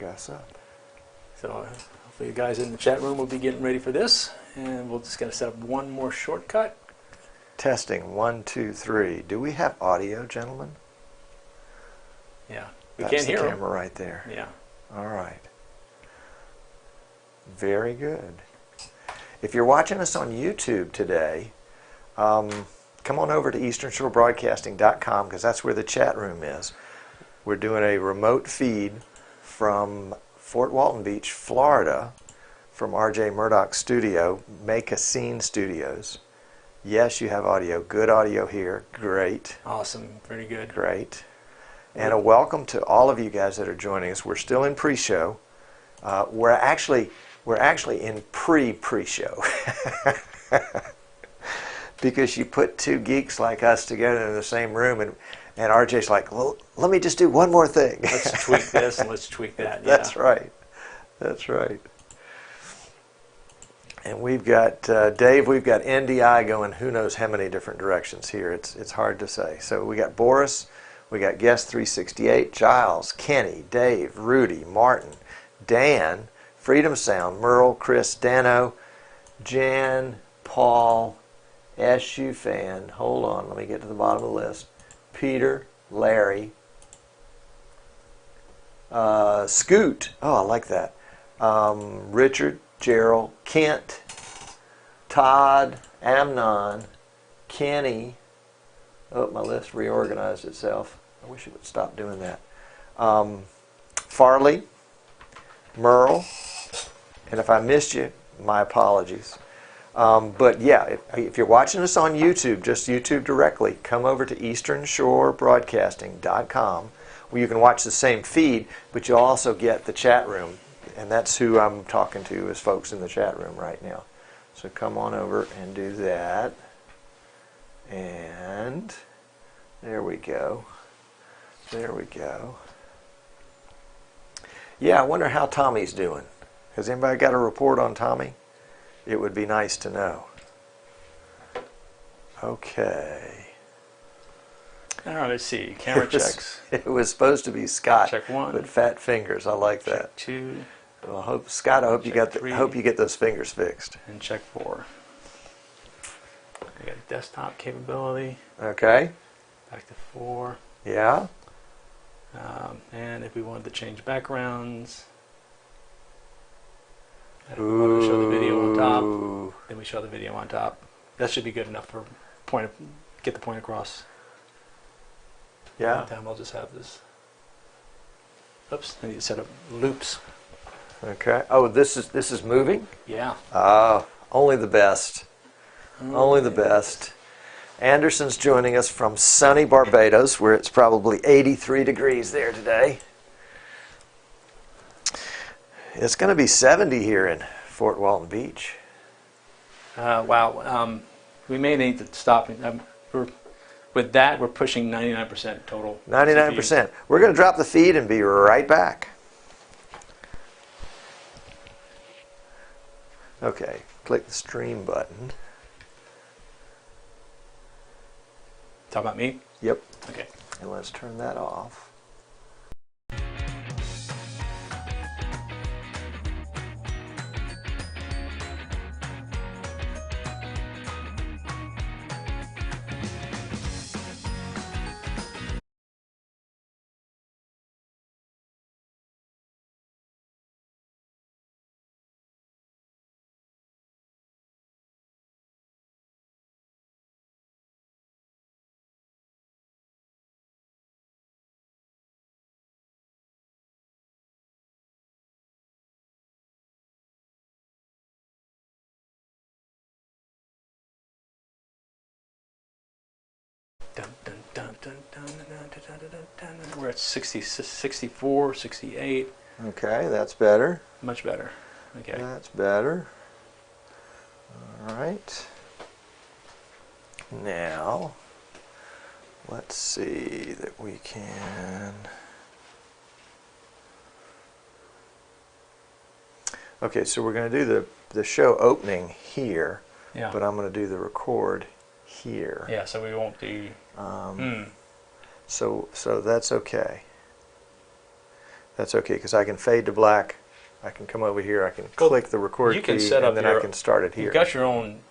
us up. So hopefully you guys in the chat room will be getting ready for this, and we'll just gotta set up one more shortcut. Testing, 1, 2, 3. Do we have audio, gentlemen? Yeah, we That's can't hear the 'em. camera right there. Yeah. All right. Very good. If you're watching us on YouTube today, come on over to easternshorebroadcasting.com because that's where the chat room is. We're doing a remote feed from Fort Walton Beach, Florida, from R.J. Murdoch's studio, Make a Scene Studios. Yes, you have audio. Good audio here. Great. Awesome. Very good. Great. And a welcome to all of you guys that are joining us. We're still in pre-show. We're actually in pre-show because you put two geeks like us together in the same room, and RJ's like, well, let me just do one more thing. Let's tweak this and let's tweak that. Yeah. That's right. That's right. And we've got Dave. We've got NDI going who knows how many different directions here. It's hard to say. So we got Boris. We got Guest 368, Giles, Kenny, Dave, Rudy, Martin, Dan, Freedom Sound, Merle, Chris, Dano, Jan, Paul, SU Fan. Hold on, let me get to the bottom of the list. Peter, Larry, Scoot. Oh, I like that. Richard, Gerald, Kent, Todd, Amnon, Kenny. Oh, my list reorganized itself. I wish it would stop doing that. Farley, Merle, and if I missed you, my apologies. But yeah, if you're watching us on YouTube, just YouTube directly, come over to easternshorebroadcasting.com where you can watch the same feed, but you'll also get the chat room. And that's who I'm talking to, is folks in the chat room right now. So come on over and do that. And there we go. There we go. Yeah, I wonder how Tommy's doing. Has anybody got a report on Tommy? It would be nice to know. Okay. All right, let's see. Camera checks. It was supposed to be Scott. Check 1. But fat fingers. I like that. Check 2. Well, Scott, I hope you got. Hope you get those fingers fixed. And check 4. We got desktop capability. Okay. Back to 4. Yeah. And if we wanted to change backgrounds, and if we wanted to show the video on top, then we show the video on top. That should be good enough for get the point across. Yeah. Meantime, I'll just have this. Oops, I need to set up loops. Okay. Oh, this is moving? Yeah. Only the best. Only the best. Anderson's joining us from sunny Barbados, where it's probably 83 degrees there today. It's going to be 70 here in Fort Walton Beach. Wow. We may need to stop. With that, we're pushing 99% total. 99%. CPU. We're going to drop the feed and be right back. Okay, click the stream button. Talk about me? Yep. Okay. And let's turn that off. We're at 60, 64, 68. Okay, that's better. Much better. Okay. That's better. All right. Now, let's see that we can. Okay, so we're going to do the show opening here, but I'm going to do the record here. Yeah, so we won't be. So that's okay. That's okay, because I can fade to black. I can come over here. I can click the record you can key, set up and then I can start it here. You've got your own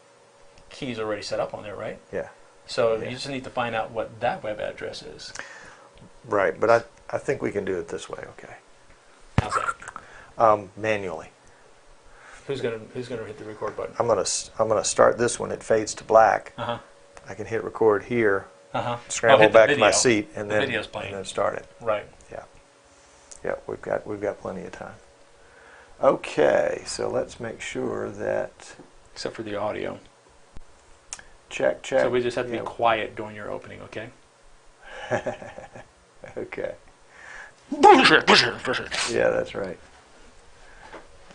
keys already set up on there, right? Yeah. So Yeah. you just need to find out what that web address is. Right, but I think we can do it this way. Okay. How's that? Manually. Who's gonna hit the record button? I'm gonna start this one. It fades to black. Uh huh. I can hit record here. Uh huh. Scramble back to my seat, and then video's playing. and then start it. Right. Yeah. Yeah. We've got plenty of time. Okay, so let's make sure that. Except for the audio. Check. So we just have to be quiet during your opening, okay? Okay. Bullshit. Yeah, that's right.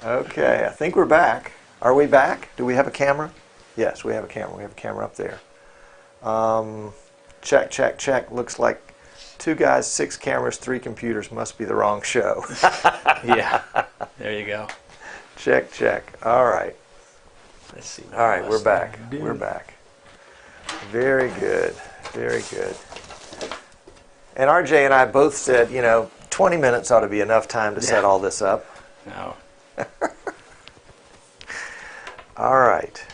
Okay, I think we're back. Are we back? Do we have a camera? Yes, we have a camera. We have a camera up there. Check. Looks like 2 guys, 6 cameras, 3 computers. Must be the wrong show. Yeah. There you go. Check. All right. Let's see. All right, we're back. We're back. Very good. Very good. And RJ and I both said, 20 minutes ought to be enough time to set all this up. No. All right.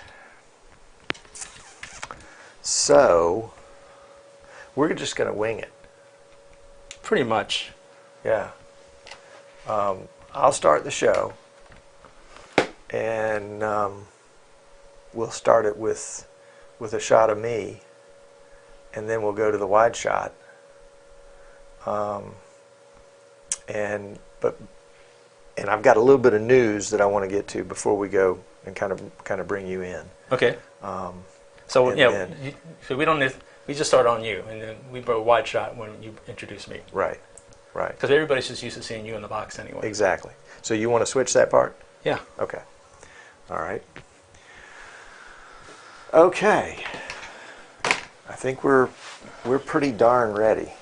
So, we're just going to wing it. Pretty much. Yeah. I'll start the show, and we'll start it with a shot of me, and then we'll go to the wide shot. And I've got a little bit of news that I want to get to before we go and kind of bring you in. Okay. So we don't need, we just start on you, and then we go wide shot when you introduce me. Right. Because everybody's just used to seeing you in the box anyway. Exactly. So you want to switch that part? Yeah. Okay. All right. Okay. I think we're pretty darn ready.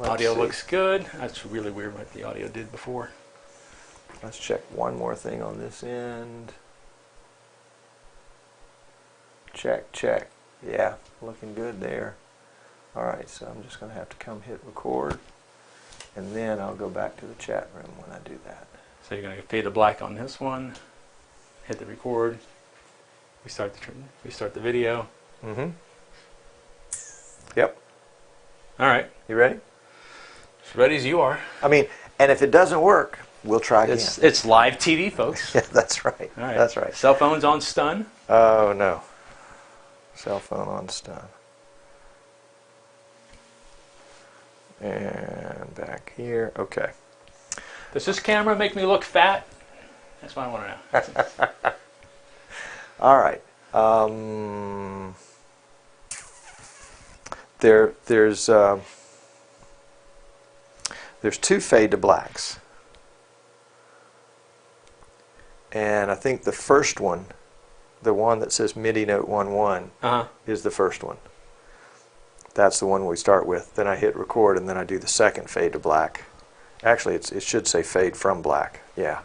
Audio looks good. That's really weird what the audio did before. Let's check one more thing on this end. Check. Yeah, looking good there. All right, so I'm just going to have to come hit record, and then I'll go back to the chat room when I do that. So you're going to fade to black on this one, hit the record. We start the video. Mm-hmm. Yep. All right. You ready? As ready as you are. I mean, and if it doesn't work, we'll try again. It's live TV, folks. Yeah, that's right. All right. That's right. Cell phones on stun. Oh, no. Cell phone on stun. And back here. Okay. Does this camera make me look fat? That's what I want to know. All right. There's 2 fade to blacks, and I think the first one, the one that says MIDI note 1-1, is the first one. That's the one we start with. Then I hit record, and then I do the second fade to black. Actually, it should say fade from black. Yeah.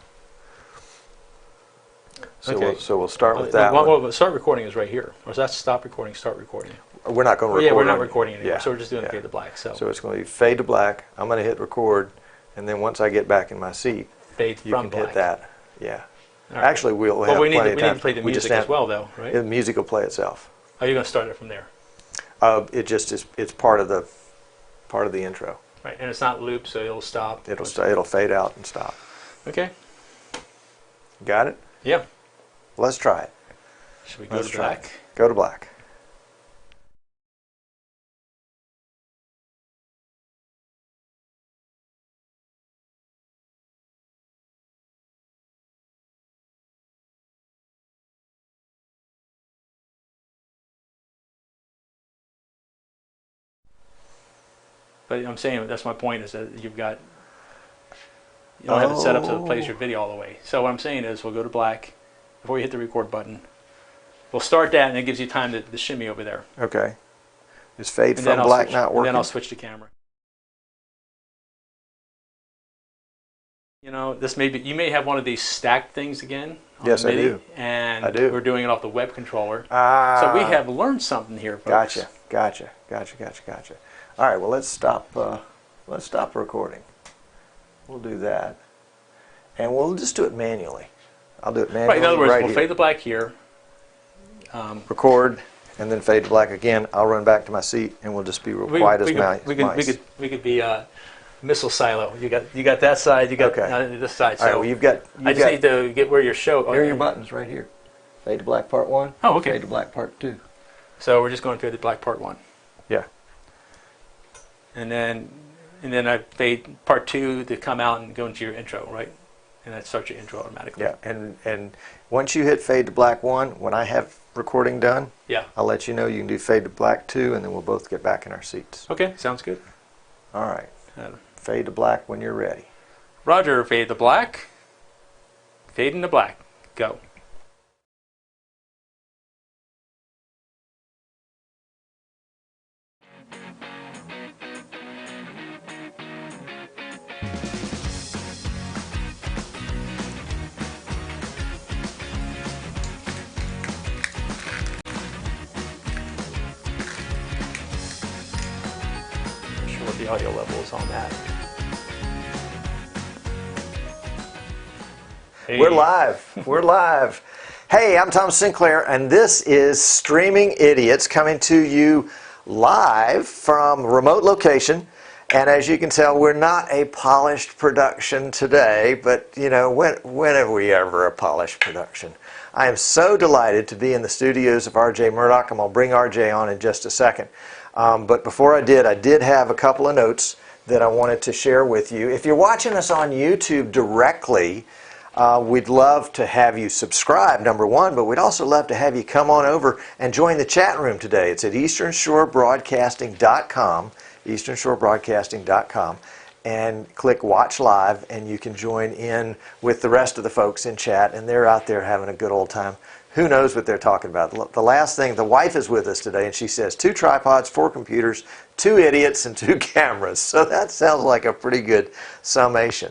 So Okay. we'll start with that one. Start recording is right here. Or is that stop recording, start recording? We're not going to record. Yeah, we're not recording anymore. Yeah. So we're just doing fade to black. So it's going to be fade to black. I'm going to hit record, and then once I get back in my seat, fade you from can black. hit that. Yeah. Right. Actually, we'll have we need plenty of time. to play the music as well, though, right? The music will play itself. Are you going to start it from there? It just is. It's part of the intro. Right, and it's not loop, so it'll stop. It'll fade out and stop. Okay. Got it? Yeah. Let's try it. Should we go to black? Go to black. But I'm saying that's my point is that you don't have it set up so it plays your video all the way. So what I'm saying is we'll go to black before you hit the record button. We'll start that, and it gives you time to shimmy over there. Okay. Is fade from black not working? And then I'll switch the camera. This may be, you may have one of these stacked things again. Yes, MIDI, I do. And I do. We're doing it off the web controller. So we have learned something here, folks. Gotcha. All right. Well, let's stop recording. We'll do that. And we'll just do it manually. I'll do it manually. Right, in other words, we'll here. fade to black here. Record, and then fade to black again. I'll run back to my seat, and we'll just be real quiet as mice. We could be missile silo. You got that side. You got this side. So all right, well, you've got. I just need to get where your show. Here are your buttons right here. Fade to black part 1. Oh, okay. Fade to black part 2. So we're just going fade to black part 1. Yeah. And then I fade part 2 to come out and go into your intro, right? And that starts your intro automatically. Yeah, and once you hit fade to black 1, when I have recording done, I'll let you know. You can do fade to black 2, and then we'll both get back in our seats. Okay, sounds good. All right. Fade to black when you're ready. Roger, fade to black. Fade into black. Go. What the audio level is on that. Hey. We're live. We're live. Hey, I'm Tom Sinclair, and this is Streaming Idiots coming to you live from remote location. And as you can tell, we're not a polished production today, but you know, when have we ever a polished production? I am so delighted to be in the studios of RJ Murdoch. I'm going to bring RJ on in just a second. But before I did have a couple of notes that I wanted to share with you. If you're watching us on YouTube directly, we'd love to have you subscribe, number one, but we'd also love to have you come on over and join the chat room today. It's at easternshorebroadcasting.com, easternshorebroadcasting.com, and click Watch Live, and you can join in with the rest of the folks in chat, and they're out there having a good old time. Who knows what they're talking about? The last thing, the wife is with us today, and she says 2 tripods, 4 computers, 2 idiots, and 2 cameras. So that sounds like a pretty good summation.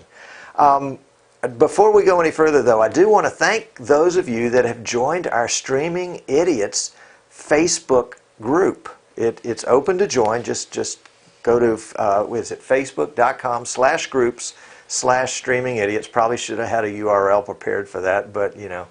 Before we go any further, though, I do want to thank those of you that have joined our Streaming Idiots Facebook group. It's open to join. Just go to facebook.com/groups/Streaming Idiots. Probably should have had a URL prepared for that, but you know,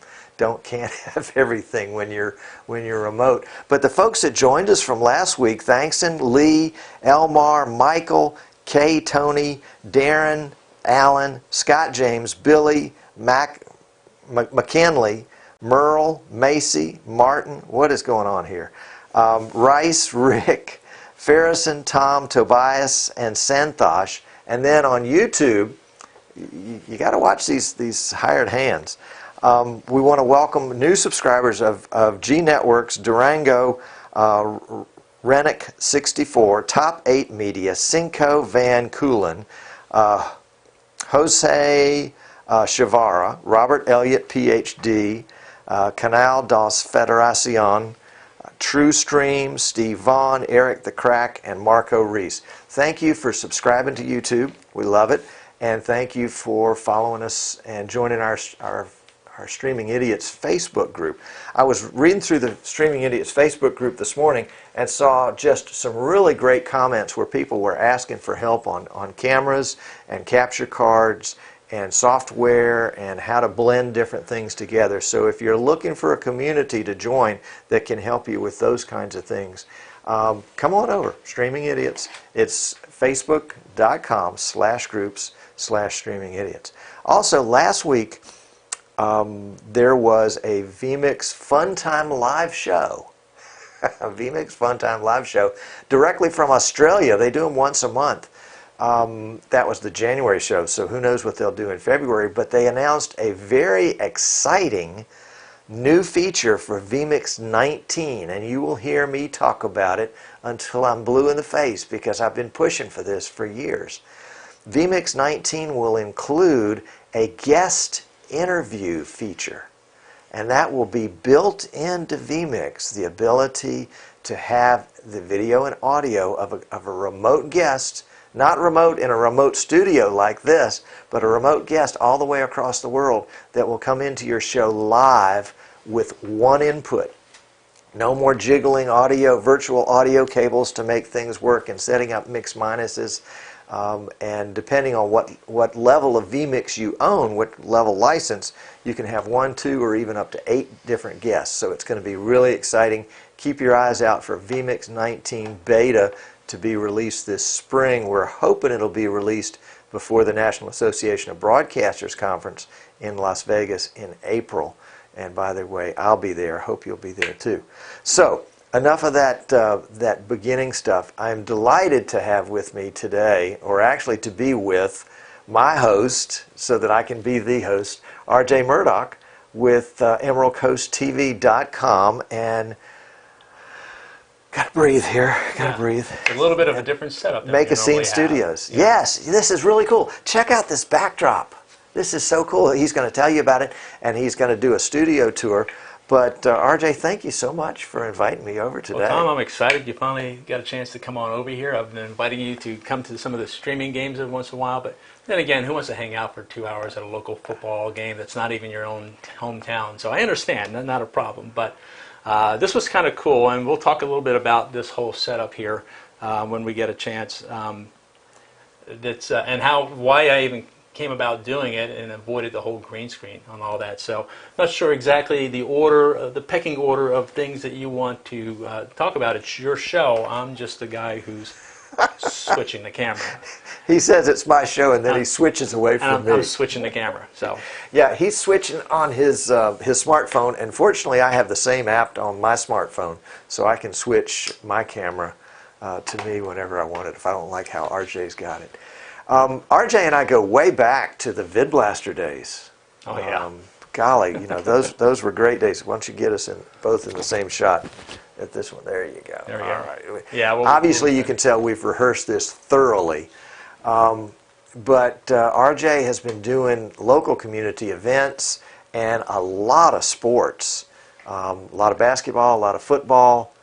can't have everything when you're remote. But the folks that joined us from last week, thanks, and Lee, Elmar, Michael, Kay, Tony, Darren, Alan, Scott James, Billy, McKinley, Merle, Macy, Martin, what is going on here? Rice, Rick, Farrison, Tom, Tobias, and Santhosh. And then on YouTube, you got to watch these hired hands. We want to welcome new subscribers of G Networks, Durango, Rennick 64, Top 8 Media, Cinco Van Coolen, Jose Chavara, Robert Elliott, PhD, Canal dos Federación, True Stream, Steve Vaughn, Eric the Crack, and Marco Reese. Thank you for subscribing to YouTube. We love it. And thank you for following us and joining our Streaming Idiots Facebook group. I was reading through the Streaming Idiots Facebook group this morning and saw just some really great comments where people were asking for help on cameras and capture cards and software and how to blend different things together. So if you're looking for a community to join that can help you with those kinds of things, come on over. Streaming Idiots. It's facebook.com/groups/Streaming Idiots. Also, last week, there was a vMix Fun Time live show. A vMix Fun Time live show directly from Australia. They do them once a month. That was the January show, so who knows what they'll do in February. But they announced a very exciting new feature for vMix 19, and you will hear me talk about it until I'm blue in the face because I've been pushing for this for years. vMix 19 will include a guest interview feature, and that will be built into vMix, the ability to have the video and audio of a remote guest, not remote in a remote studio like this, but a remote guest all the way across the world that will come into your show live with one input. No more jiggling virtual audio cables to make things work and setting up mix minuses. And depending on what level of vMix you own, what level license, you can have 1, 2, or even up to 8 different guests. So it's going to be really exciting. Keep your eyes out for vMix 19 beta to be released this spring. We're hoping it'll be released before the National Association of Broadcasters Conference in Las Vegas in April. And by the way, I'll be there. Hope you'll be there too. So enough of that beginning stuff. I'm delighted to have with me today, or actually to be with my host, so that I can be the host, R.J. Murdoch with EmeraldCoastTV.com. And gotta breathe here. Gotta breathe. A little bit of a different setup than Make we a Scene normally Studios. have. Yes, this is really cool. Check out this backdrop. This is so cool. He's going to tell you about it, and he's going to do a studio tour. But RJ, thank you so much for inviting me over today. Well, Tom, I'm excited you finally got a chance to come on over here. I've been inviting you to come to some of the streaming games every once in a while, but then again, who wants to hang out for 2 hours at a local football game that's not even your own hometown? So I understand, not a problem. But this was kind of cool, and we'll talk a little bit about this whole setup here when we get a chance. And why I even came about doing it and avoided the whole green screen on all that. So not sure exactly the order, the pecking order of things that you want to talk about. It's your show. I'm just the guy who's switching the camera. He says it's my show, and then he switches away from me. I'm switching the camera. So yeah, he's switching on his smartphone, and fortunately I have the same app on my smartphone, so I can switch my camera to me whenever I want it if I don't like how RJ's got it. RJ and I go way back to the VidBlaster days. Oh yeah. Golly, those were great days. Why don't you get us both in the same shot at this one? There you go. There we All go. right. Yeah. Obviously, you can tell we've rehearsed this thoroughly. But RJ has been doing local community events and a lot of sports, a lot of basketball, a lot of football.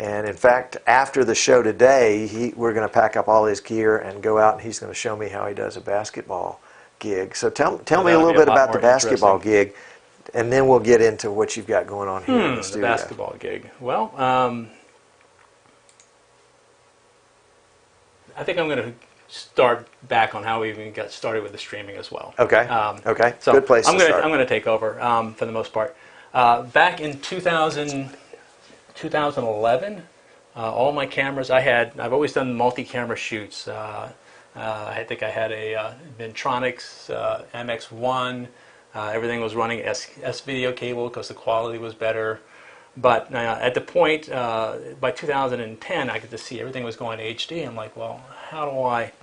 And in fact, after the show today, we're going to pack up all his gear and go out, and he's going to show me how he does a basketball gig. So tell me a little bit about the basketball gig, and then we'll get into what you've got going on here in the studio. The basketball gig. Well, I think I'm going to start back on how we even got started with the streaming as well. Okay. Okay. So good place to start. I'm going to take over for the most part. Back in 2011, all my cameras I've always done multi-camera shoots. I think I had a Ventronics MX1. Everything was running S video cable because the quality was better. But at the point, by 2010, I could just see everything was going to HD. I'm like, well, how do I...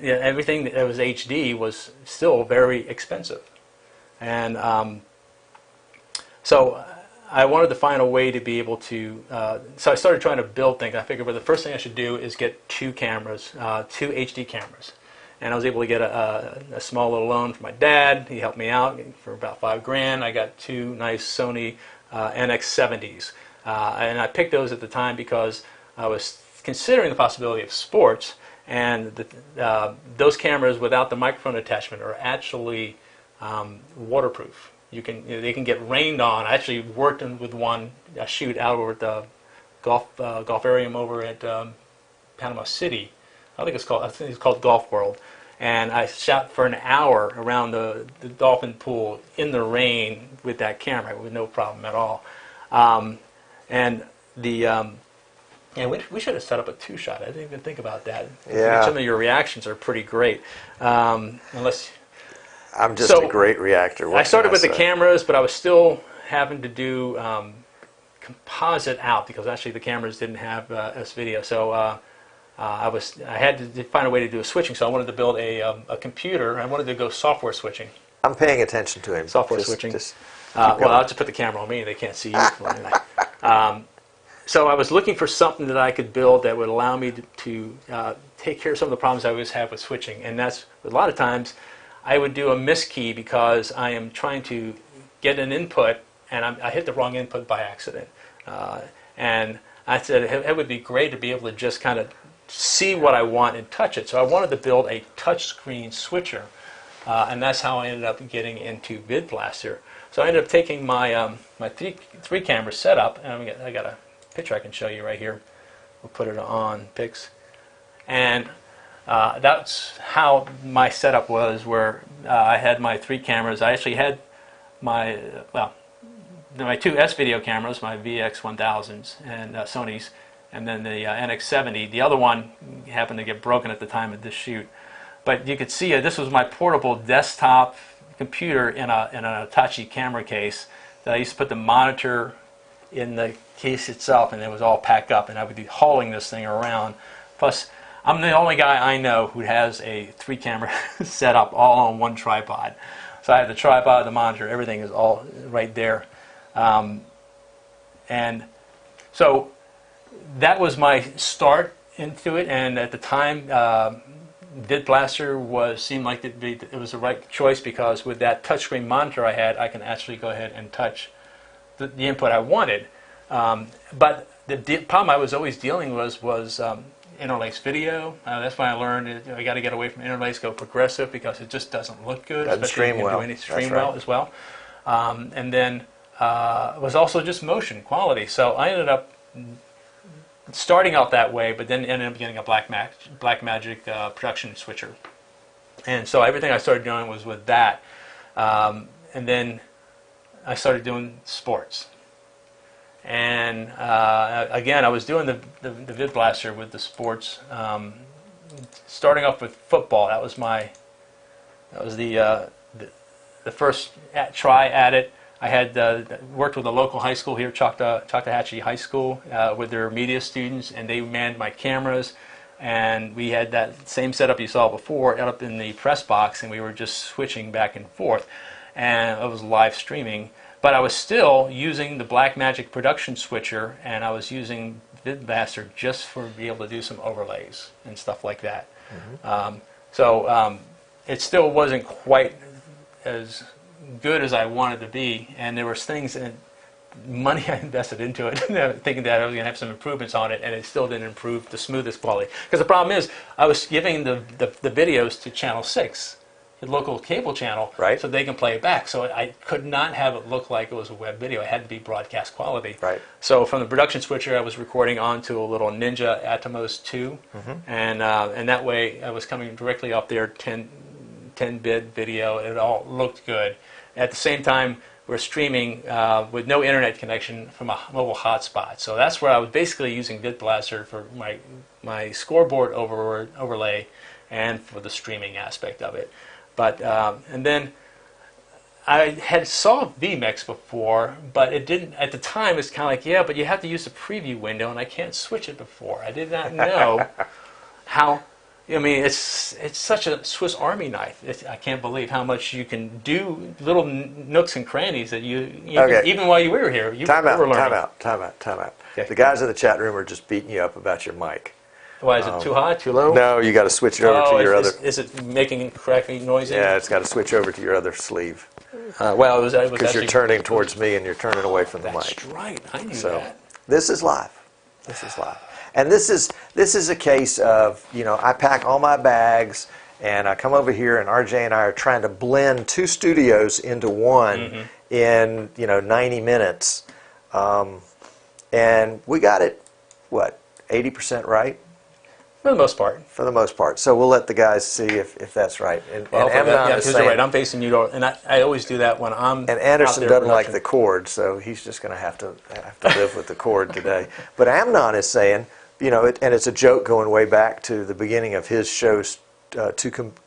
everything that was HD was still very expensive. And so I wanted to find a way to be able to... so I started trying to build things. I figured, well, the first thing I should do is get 2 cameras, 2 HD cameras. And I was able to get a small little loan from my dad. He helped me out for about $5,000. I got 2 nice Sony NX70s. And I picked those at the time because I was considering the possibility of sports. And those cameras without the microphone attachment are actually waterproof. They can get rained on. I actually worked with one, a shoot out over at the golfarium over at Panama City. I think it's called Golf World. And I shot for an hour around the dolphin pool in the rain with that camera with no problem at all. And we should have set up a 2-shot. I didn't even think about that. Yeah. Some of your reactions are pretty great. Unless I'm just a great reactor. I started with the cameras, but I was still having to do composite out because actually the cameras didn't have S-video. So I had to find a way to do a switching. So I wanted to build a computer. I wanted to go software switching. I'm paying attention to him. Software switching. Well, I'll just put the camera on me. They can't see you. So I was looking for something that I could build that would allow me to take care of some of the problems I always have with switching. And that's a lot of times I would do a miskey because I am trying to get an input and I hit the wrong input by accident. And I said it would be great to be able to just kind of see what I want and touch it. So I wanted to build a touchscreen switcher. And that's how I ended up getting into VidBlaster. So I ended up taking my my 3 camera setup, and I got a picture I can show you right here. We'll put it on pics. And that's how my setup was, where I had my 3 cameras. I actually had my, my 2 S-video cameras, my VX1000s and Sony's, and then the NX70. The other one happened to get broken at the time of this shoot. But you could see this was my portable desktop computer in an Hitachi camera case that I used to put the monitor in the case itself, and it was all packed up, and I would be hauling this thing around. Plus, I'm the only guy I know who has a 3-camera setup all on one tripod. So I have the tripod, the monitor, everything is all right there. And so that was my start into it, and at the time, VidBlaster seemed like it was the right choice, because with that touchscreen monitor I had, I can actually go ahead and touch the input I wanted. But the problem I was always dealing was interlace video. That's when I learned I got to get away from interlace, go progressive, because it just doesn't look good. Doesn't especially stream well. Doing it stream well as well. And then it was also just motion quality. So I ended up starting out that way, but then ended up getting a Blackmagic production switcher. And so everything I started doing was with that. And then I started doing sports. And again, I was doing the VidBlaster with the sports, starting off with football. That was the first try at it. I had worked with a local high school here, Choctawhatchee High School, with their media students, and they manned my cameras. And we had that same setup you saw before up in the press box, and we were just switching back and forth. And it was live streaming. But I was still using the Blackmagic production switcher, and I was using VidBlaster just for be able to do some overlays and stuff like that. Mm-hmm. It still wasn't quite as good as I wanted to be, and there was things and money I invested into it, thinking that I was going to have some improvements on it, and it still didn't improve the smoothest quality. Because the problem is, I was giving the videos to Channel 6, the local cable channel, right, so they can play it back. So I could not have it look like it was a web video. It had to be broadcast quality. Right. So from the production switcher, I was recording onto a little Ninja Atomos 2, mm-hmm. and that way I was coming directly up there, 10-bit video. It all looked good. At the same time, we're streaming with no internet connection from a mobile hotspot. So that's where I was basically using VidBlaster for my scoreboard overlay and for the streaming aspect of it. But and then I had saw vMix before, but it didn't at the time. It's kind of like, yeah, but you have to use the preview window, and I can't switch it before. I did not know how. I mean, it's such a Swiss Army knife. I can't believe how much you can do, little nooks and crannies that even while you were here, you were learning. Time out. Okay. The guys in the chat room are just beating you up about your mic. Why, is it too high, too low? No, you got to switch it over to your other. Is it making crackling noise? Yeah, it's got to switch over to your other sleeve. Well, it was because you're turning towards me and you're turning away from the mic. That's right. I knew that. This is live. And this is a case of, I pack all my bags and I come over here, and RJ and I are trying to blend 2 studios into one, mm-hmm. in 90 minutes, and we got it 80% right. For the most part. For the most part. So we'll let the guys see if that's right. And Amnon is saying, right. I'm facing you, and I always do that when I'm. And Anderson doesn't like the cord, so he's just going to have to live with the cord today. But Amnon is saying, and it's a joke going way back to the beginning of his shows,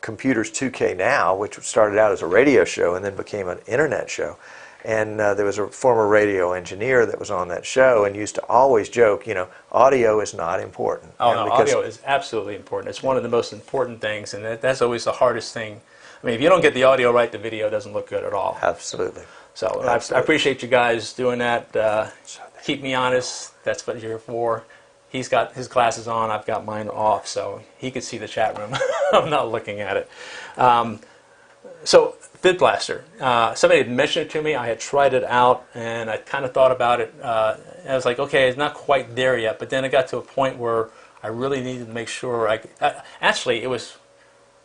Computers 2K Now, which started out as a radio show and then became an internet show. And there was a former radio engineer that was on that show and used to always joke, audio is not important. Oh, no, audio is absolutely important. It's one of the most important things, and that's always the hardest thing. I mean, if you don't get the audio right, the video doesn't look good at all. Absolutely. So I appreciate you guys doing that. Keep me honest. That's what you're here for. He's got his glasses on. I've got mine off, so he could see the chat room. I'm not looking at it. So VidBlaster. Somebody had mentioned it to me. I had tried it out, and I kind of thought about it. I was like, okay, it's not quite there yet. But then it got to a point where I really needed to make sure actually, it was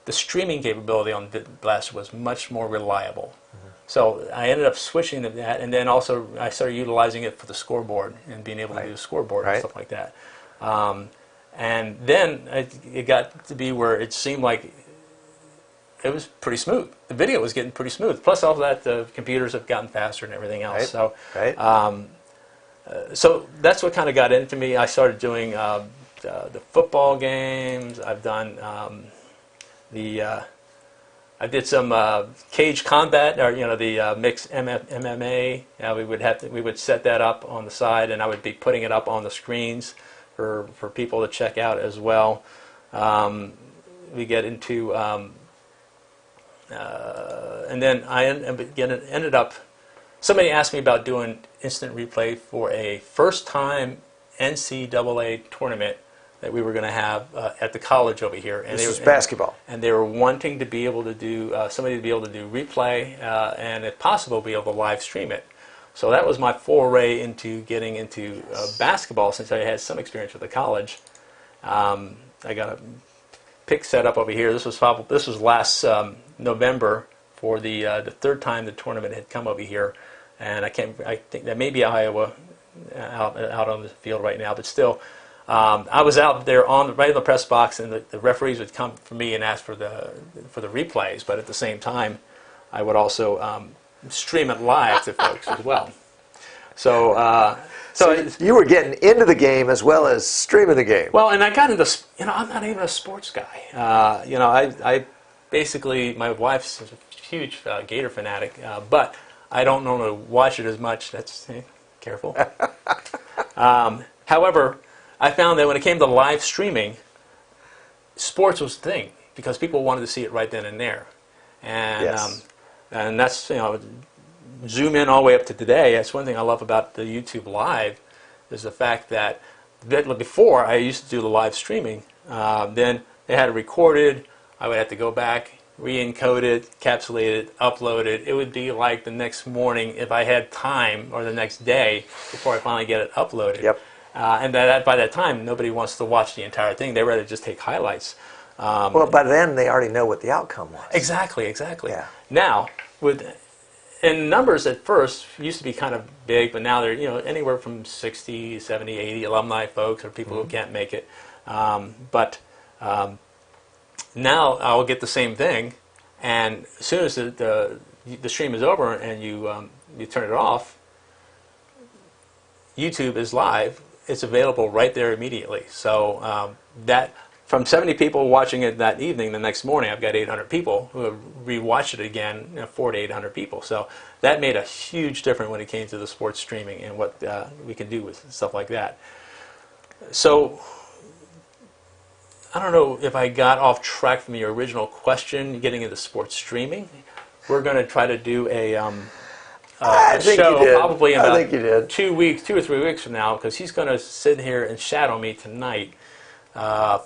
the streaming capability on VidBlaster was much more reliable. Mm-hmm. So I ended up switching to that, and then also I started utilizing it for the scoreboard and being able to do the scoreboard and stuff like that. And then it got to be where it seemed like it was pretty smooth. The video was getting pretty smooth. Plus all that, the computers have gotten faster and everything else. Right. So, Right. so that's what kind of got into me. I started doing the football games. I've done I did some cage combat, or the mixed MMA. We would set that up on the side, and I would be putting it up on the screens for people to check out as well. We get into and then I ended up. Somebody asked me about doing instant replay for a first-time NCAA tournament that we were going to have at the college over here. And this was basketball. And they were wanting to be able to do, somebody to be able to do replay and if possible be able to live stream it. So that was my foray into getting into basketball, since I had some experience with the college. I got a pick set up over here. This was last November for the third time the tournament had come over here. And I think that may be Iowa out on the field right now, but still. I was out there right in the press box, and the referees would come for me and ask for the replays. But at the same time, I would also stream it live to folks as well. So you were getting into the game as well as streaming the game. Well, and I got into I'm not even a sports guy. I basically, my wife's a huge Gator fanatic, but I don't normally watch it as much. That's careful. However, I found that when it came to live streaming, sports was the thing, because people wanted to see it right then and there. And yes. And that's, zoom in all the way up to today. That's one thing I love about the YouTube Live, is the fact that before I used to do the live streaming, then they had it recorded. I would have to go back, re-encode it, encapsulate it, upload it. It would be like the next morning if I had time, or the next day before I finally get it uploaded. Yep. And by that time, nobody wants to watch the entire thing. They rather just take highlights. Well, by then they already know what the outcome was. Exactly. Yeah. Now, and numbers at first used to be kind of big, but now they're anywhere from 60, 70, 80 alumni folks, or people who can't make it. But now I'll get the same thing, and as soon as the stream is over and you turn it off, YouTube is live. It's available right there immediately. So that from 70 people watching it that evening, the next morning I've got 800 people who have rewatched it again, 400 to 800 people. So that made a huge difference when it came to the sports streaming and what we can do with stuff like that. So I don't know if I got off track from your original question, getting into sports streaming. We're going to try to do a show probably in about 2 or 3 weeks from now, because he's going to sit here and shadow me tonight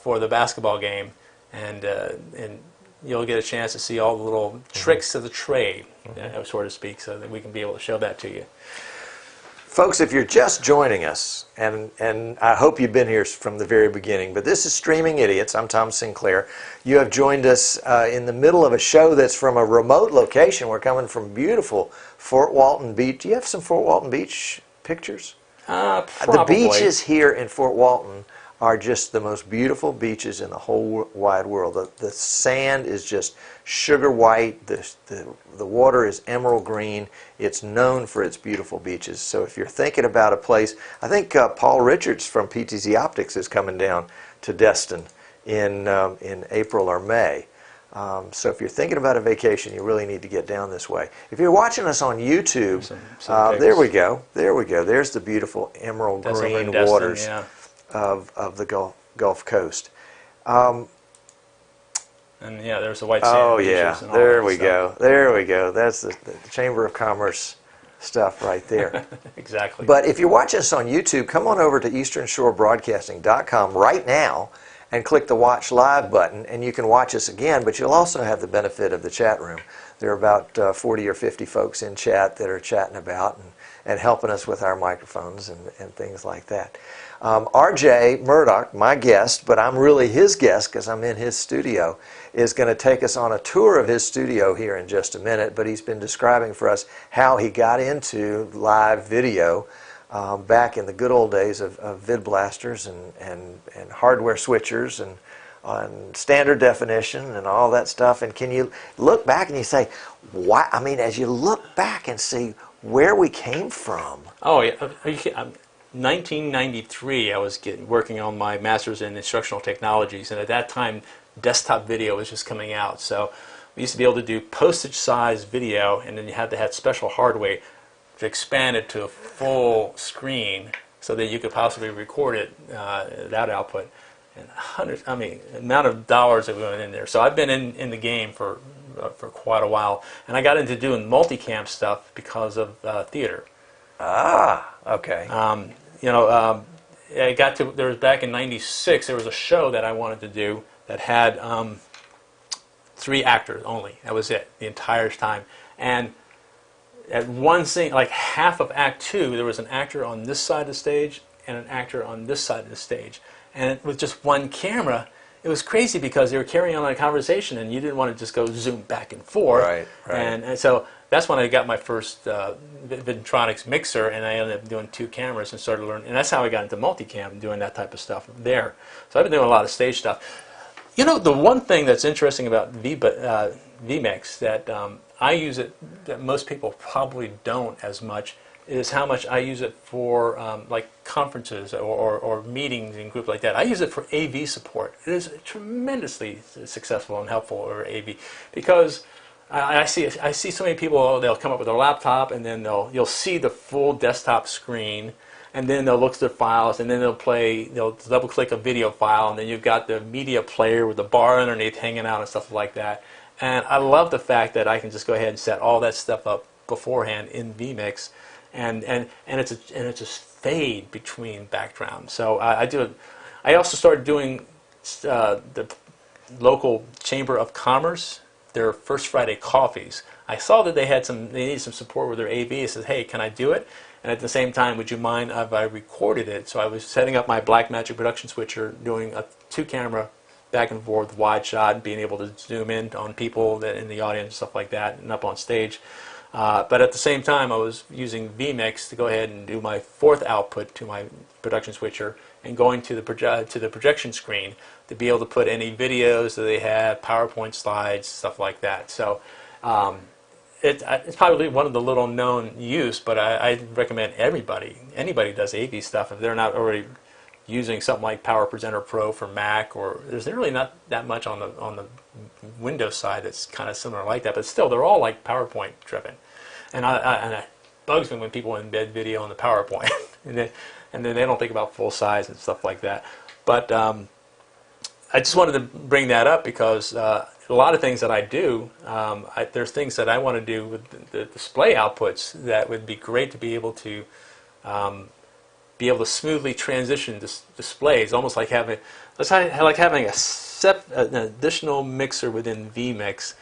for the basketball game, and you'll get a chance to see all the little tricks of the trade, so to speak, so that we can be able to show that to you. Folks, if you're just joining us, and I hope you've been here from the very beginning, but this is Streaming Idiots. I'm Tom Sinclair. You have joined us in the middle of a show that's from a remote location. We're coming from beautiful Fort Walton Beach. Do you have some Fort Walton Beach pictures? Probably. The beaches here in Fort Walton are just the most beautiful beaches in the whole wide world. The sand is just sugar white. The water is emerald green. It's known for its beautiful beaches. So if you're thinking about a place, I think Paul Richards from PTZ Optics is coming down to Destin in April or May. So if you're thinking about a vacation, you really need to get down this way. If you're watching us on YouTube, there we go. There's the beautiful emerald green waters of the Gulf Coast. And there's the white sand. Oh yeah, there we go. That's the Chamber of Commerce stuff right there. Exactly. But if you're watching us on YouTube, come on over to easternshorebroadcasting.com right now and click the Watch Live button, and you can watch us again, but you'll also have the benefit of the chat room. There are about 40 or 50 folks in chat that are chatting about and helping us with our microphones and things like that. R.J. Murdoch, my guest, but I'm really his guest because I'm in his studio, is going to take us on a tour of his studio here in just a minute, but he's been describing for us how he got into live video back in the good old days of vid blasters and hardware switchers and on standard definition and all that stuff. And can you look back and you say, why? I mean, as you look back and see where we came from. Oh, yeah. 1993, I was working on my master's in instructional technologies, and at that time, desktop video was just coming out. So we used to be able to do postage-size video, and then you had to have special hardware to expand it to a full screen so that you could possibly record it, that output. And hundreds, I mean, the amount of dollars that went in there. So I've been in the game for quite a while, and I got into doing multicam stuff because of theater. Ah, okay. I got to, there was back in '96, there was a show that I wanted to do that had 3 actors only. That was it, the entire time. And at one scene, like half of Act 2, there was an actor on this side of the stage and an actor on this side of the stage. And with just one camera, it was crazy because they were carrying on a conversation and you didn't want to just go zoom back and forth. Right. And so that's when I got my first Vidtronics mixer, and I ended up doing 2 cameras and started learning. And that's how I got into multicam, doing that type of stuff there. So I've been doing a lot of stage stuff. You know, the one thing that's interesting about vMix that I use it, that most people probably don't as much, is how much I use it for like conferences or meetings and groups like that. I use it for AV support. It is tremendously successful and helpful for AV because I see so many people. They'll come up with their laptop and then you'll see the full desktop screen, and then they'll look at their files, and then they'll double click a video file, and then you've got the media player with the bar underneath hanging out and stuff like that. And I love the fact that I can just go ahead and set all that stuff up beforehand in vMix. And it's a fade between backgrounds. So I do it. I also started doing the local Chamber of Commerce, their First Friday coffees. I saw that they needed some support with their AV. I said, hey, can I do it? And at the same time, would you mind if I recorded it? So I was setting up my Blackmagic production switcher, doing a 2-camera back and forth wide shot, being able to zoom in on people that in the audience and stuff like that, and up on stage. But at the same time, I was using vMix to go ahead and do my 4th output to my production switcher, and going to the projection screen to be able to put any videos that they had, PowerPoint slides, stuff like that. So it's probably one of the little known use, but I recommend anybody does AV stuff if they're not already using something like Power Presenter Pro for Mac, or there's really not that much on the Windows side that's kind of similar like that, but still they're all like PowerPoint driven, and it bugs me when people embed video on the PowerPoint and then they don't think about full size and stuff like that. But I just wanted to bring that up because a lot of things that I do, there's things that I want to do with the display outputs that would be great to be able to smoothly transition displays, almost like having an additional mixer within vMix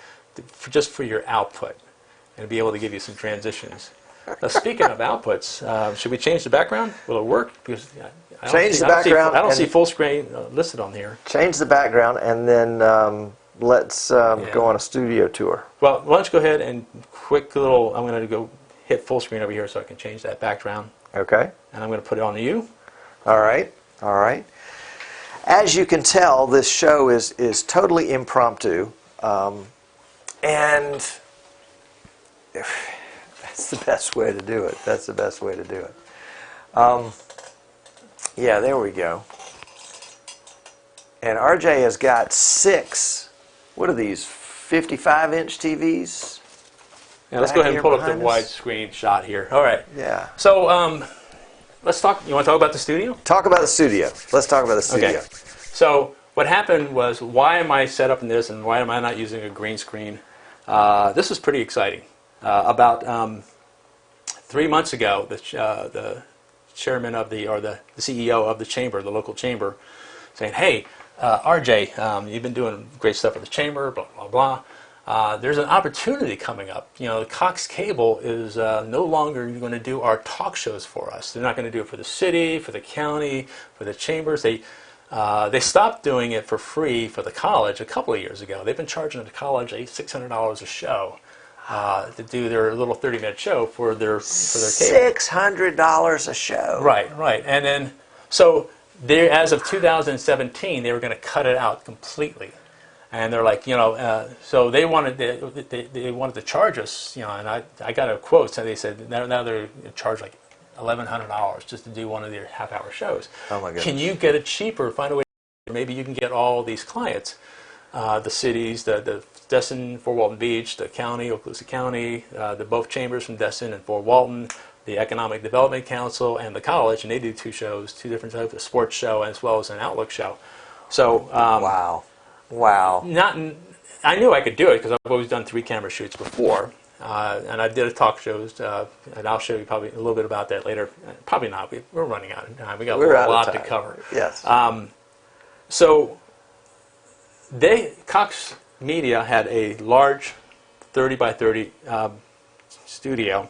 just for your output, and be able to give you some transitions. Now, speaking of outputs, should we change the background? Will it work? Because Change the background. I don't see full screen listed on here. Change the background, and then let's go on a studio tour. Well, why don't you go ahead and quick little, I'm going to go hit full screen over here so I can change that background. Okay. And I'm going to put it on you. All right. All right. As you can tell, this show is totally impromptu, and that's the best way to do it. That's the best way to do it. Yeah, there we go. And RJ has got 6, what are these, 55-inch TVs? Yeah, let's go ahead and pull up the widescreen shot here. All right. Yeah. So let's talk. You want to talk about the studio? Talk about the studio. Let's talk about the studio. Okay. So what happened was, why am I set up in this, and why am I not using a green screen? This was pretty exciting. About 3 months ago, the chairman of the CEO of the chamber, the local chamber, saying, "Hey, RJ, you've been doing great stuff at the chamber, blah blah blah. There's an opportunity coming up. You know, Cox Cable is no longer going to do our talk shows for us. They're not going to do it for the city, for the county, for the chambers. They stopped doing it for free for the college a couple of years ago. They've been charging the college $600 a show. to do their little 30-minute show for their cable. $600 a show. Right, right. And then, so they, as of 2017, they were going to cut it out completely. And they're like, so they wanted to charge us, and I got a quote, so they said now they're charged like $1,100 just to do one of their half-hour shows. Oh my goodness. Can you get it cheaper? Find a way. Maybe you can get all these clients, the cities, the Destin, Fort Walton Beach, the county, Okaloosa County, the both chambers from Destin and Fort Walton, the Economic Development Council, and the college, and they do two shows, two different types, a sports show as well as an Outlook show. So wow. I knew I could do it because I've always done 3-camera shoots before, and I did a talk shows, and I'll show you probably a little bit about that later. Probably not. We're running out of time. We got a lot to cover. Yes. So Cox Media had a large 30 by 30 studio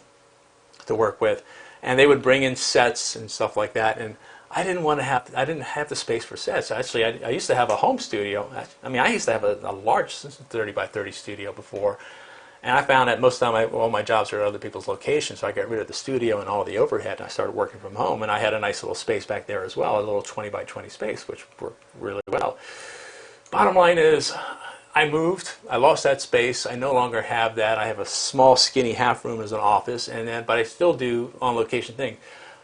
to work with, and they would bring in sets and stuff like that. And I didn't have the space for sets. Actually, I used to have a home studio. I used to have a large 30 by 30 studio before, and I found that most of the time all my jobs were at other people's locations, so I got rid of the studio and all the overhead, and I started working from home, and I had a nice little space back there as well, a little 20 by 20 space, which worked really well. Bottom line is, I moved, I lost that space, I no longer have that. I have a small skinny half room as an office, but I still do on location thing.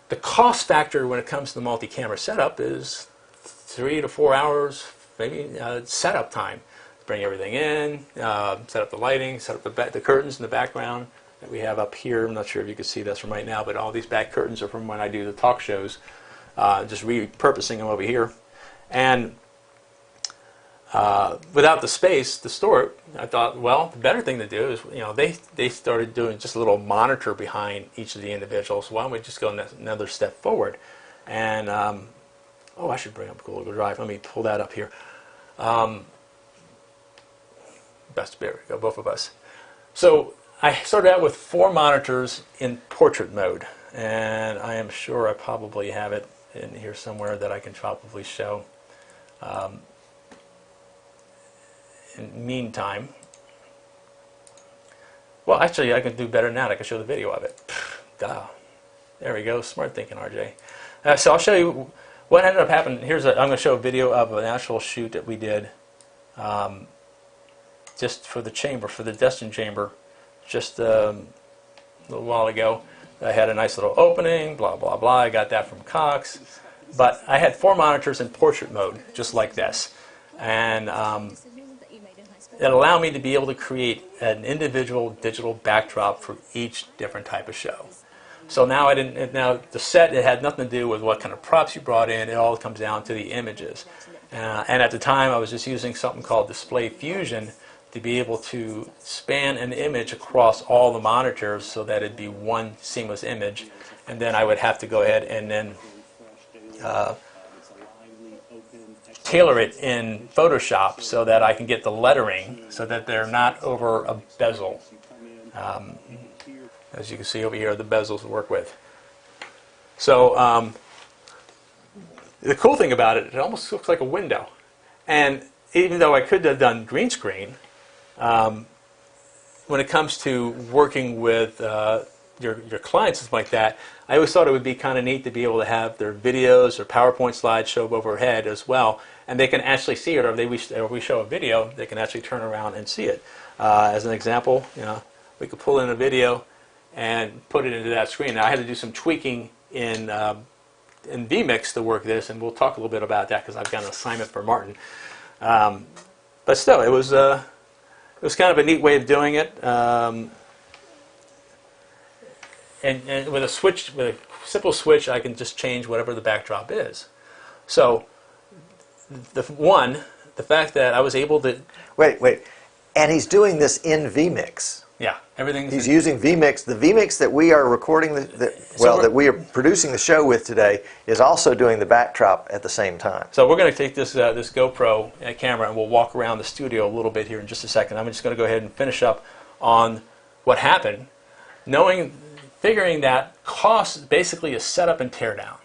The cost factor when it comes to the multi-camera setup is 3 to 4 hours, maybe setup time. Bring everything in, set up the lighting, set up the curtains in the background that we have up here. I'm not sure if you can see this from right now, but all these back curtains are from when I do the talk shows, just repurposing them over here. And without the space to store it, I thought, well, the better thing to do is, they started doing just a little monitor behind each of the individuals. Why don't we just go another step forward? And, I should bring up Google Drive. Let me pull that up here. Best, there we go, both of us. So I started out with 4 monitors in portrait mode. And I am sure I probably have it in here somewhere that I can probably show. In the meantime, well, actually, I can do better than that. I can show the video of it. Duh. There we go. Smart thinking, RJ. So I'll show you what ended up happening. I'm going to show a video of an actual shoot that we did just for the chamber, for the Destin chamber, just a little while ago. I had a nice little opening, blah, blah, blah. I got that from Cox. But I had 4 monitors in portrait mode, just like this. And it allowed me to be able to create an individual digital backdrop for each different type of show. So now the set, it had nothing to do with what kind of props you brought in. It all comes down to the images. And at the time, I was just using something called Display Fusion to be able to span an image across all the monitors so that it'd be one seamless image. And then I would have to go ahead and then tailor it in Photoshop so that I can get the lettering so that they're not over a bezel. As you can see over here, the bezels to work with. So the cool thing about it, it almost looks like a window. And even though I could have done green screen, when it comes to working with your clients and stuff like that, I always thought it would be kind of neat to be able to have their videos or PowerPoint slides show up overhead as well, and they can actually see it, or if we show a video, they can actually turn around and see it. As an example, we could pull in a video and put it into that screen. Now I had to do some tweaking in vMix to work this, and we'll talk a little bit about that because I've got an assignment for Martin. But still, it was kind of a neat way of doing it. And with a simple switch, I can just change whatever the backdrop is. So, the fact that I was able to... Wait. And he's doing this in vMix. Yeah, everything's... He's using vMix. The vMix that we are recording, that we are producing the show with today, is also doing the backdrop at the same time. So we're going to take this GoPro camera and we'll walk around the studio a little bit here in just a second. I'm just going to go ahead and finish up on what happened, figuring that cost basically is setup and teardown,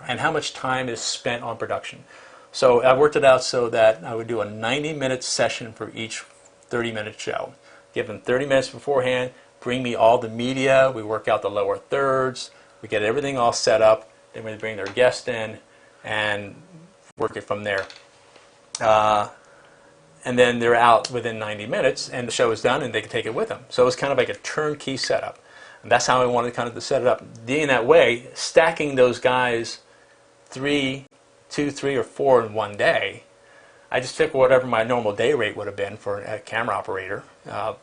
and how much time is spent on production. So I worked it out so that I would do a 90-minute session for each 30-minute show. give them 30 minutes beforehand, bring me all the media, we work out the lower thirds, we get everything all set up, then we bring their guest in and work it from there. And then they're out within 90 minutes and the show is done and they can take it with them. So it was kind of like a turnkey setup. And that's how I wanted kind of to set it up. Being that way, stacking those guys 2, 3, or 4 in one day, I just took whatever my normal day rate would have been for a camera operator. It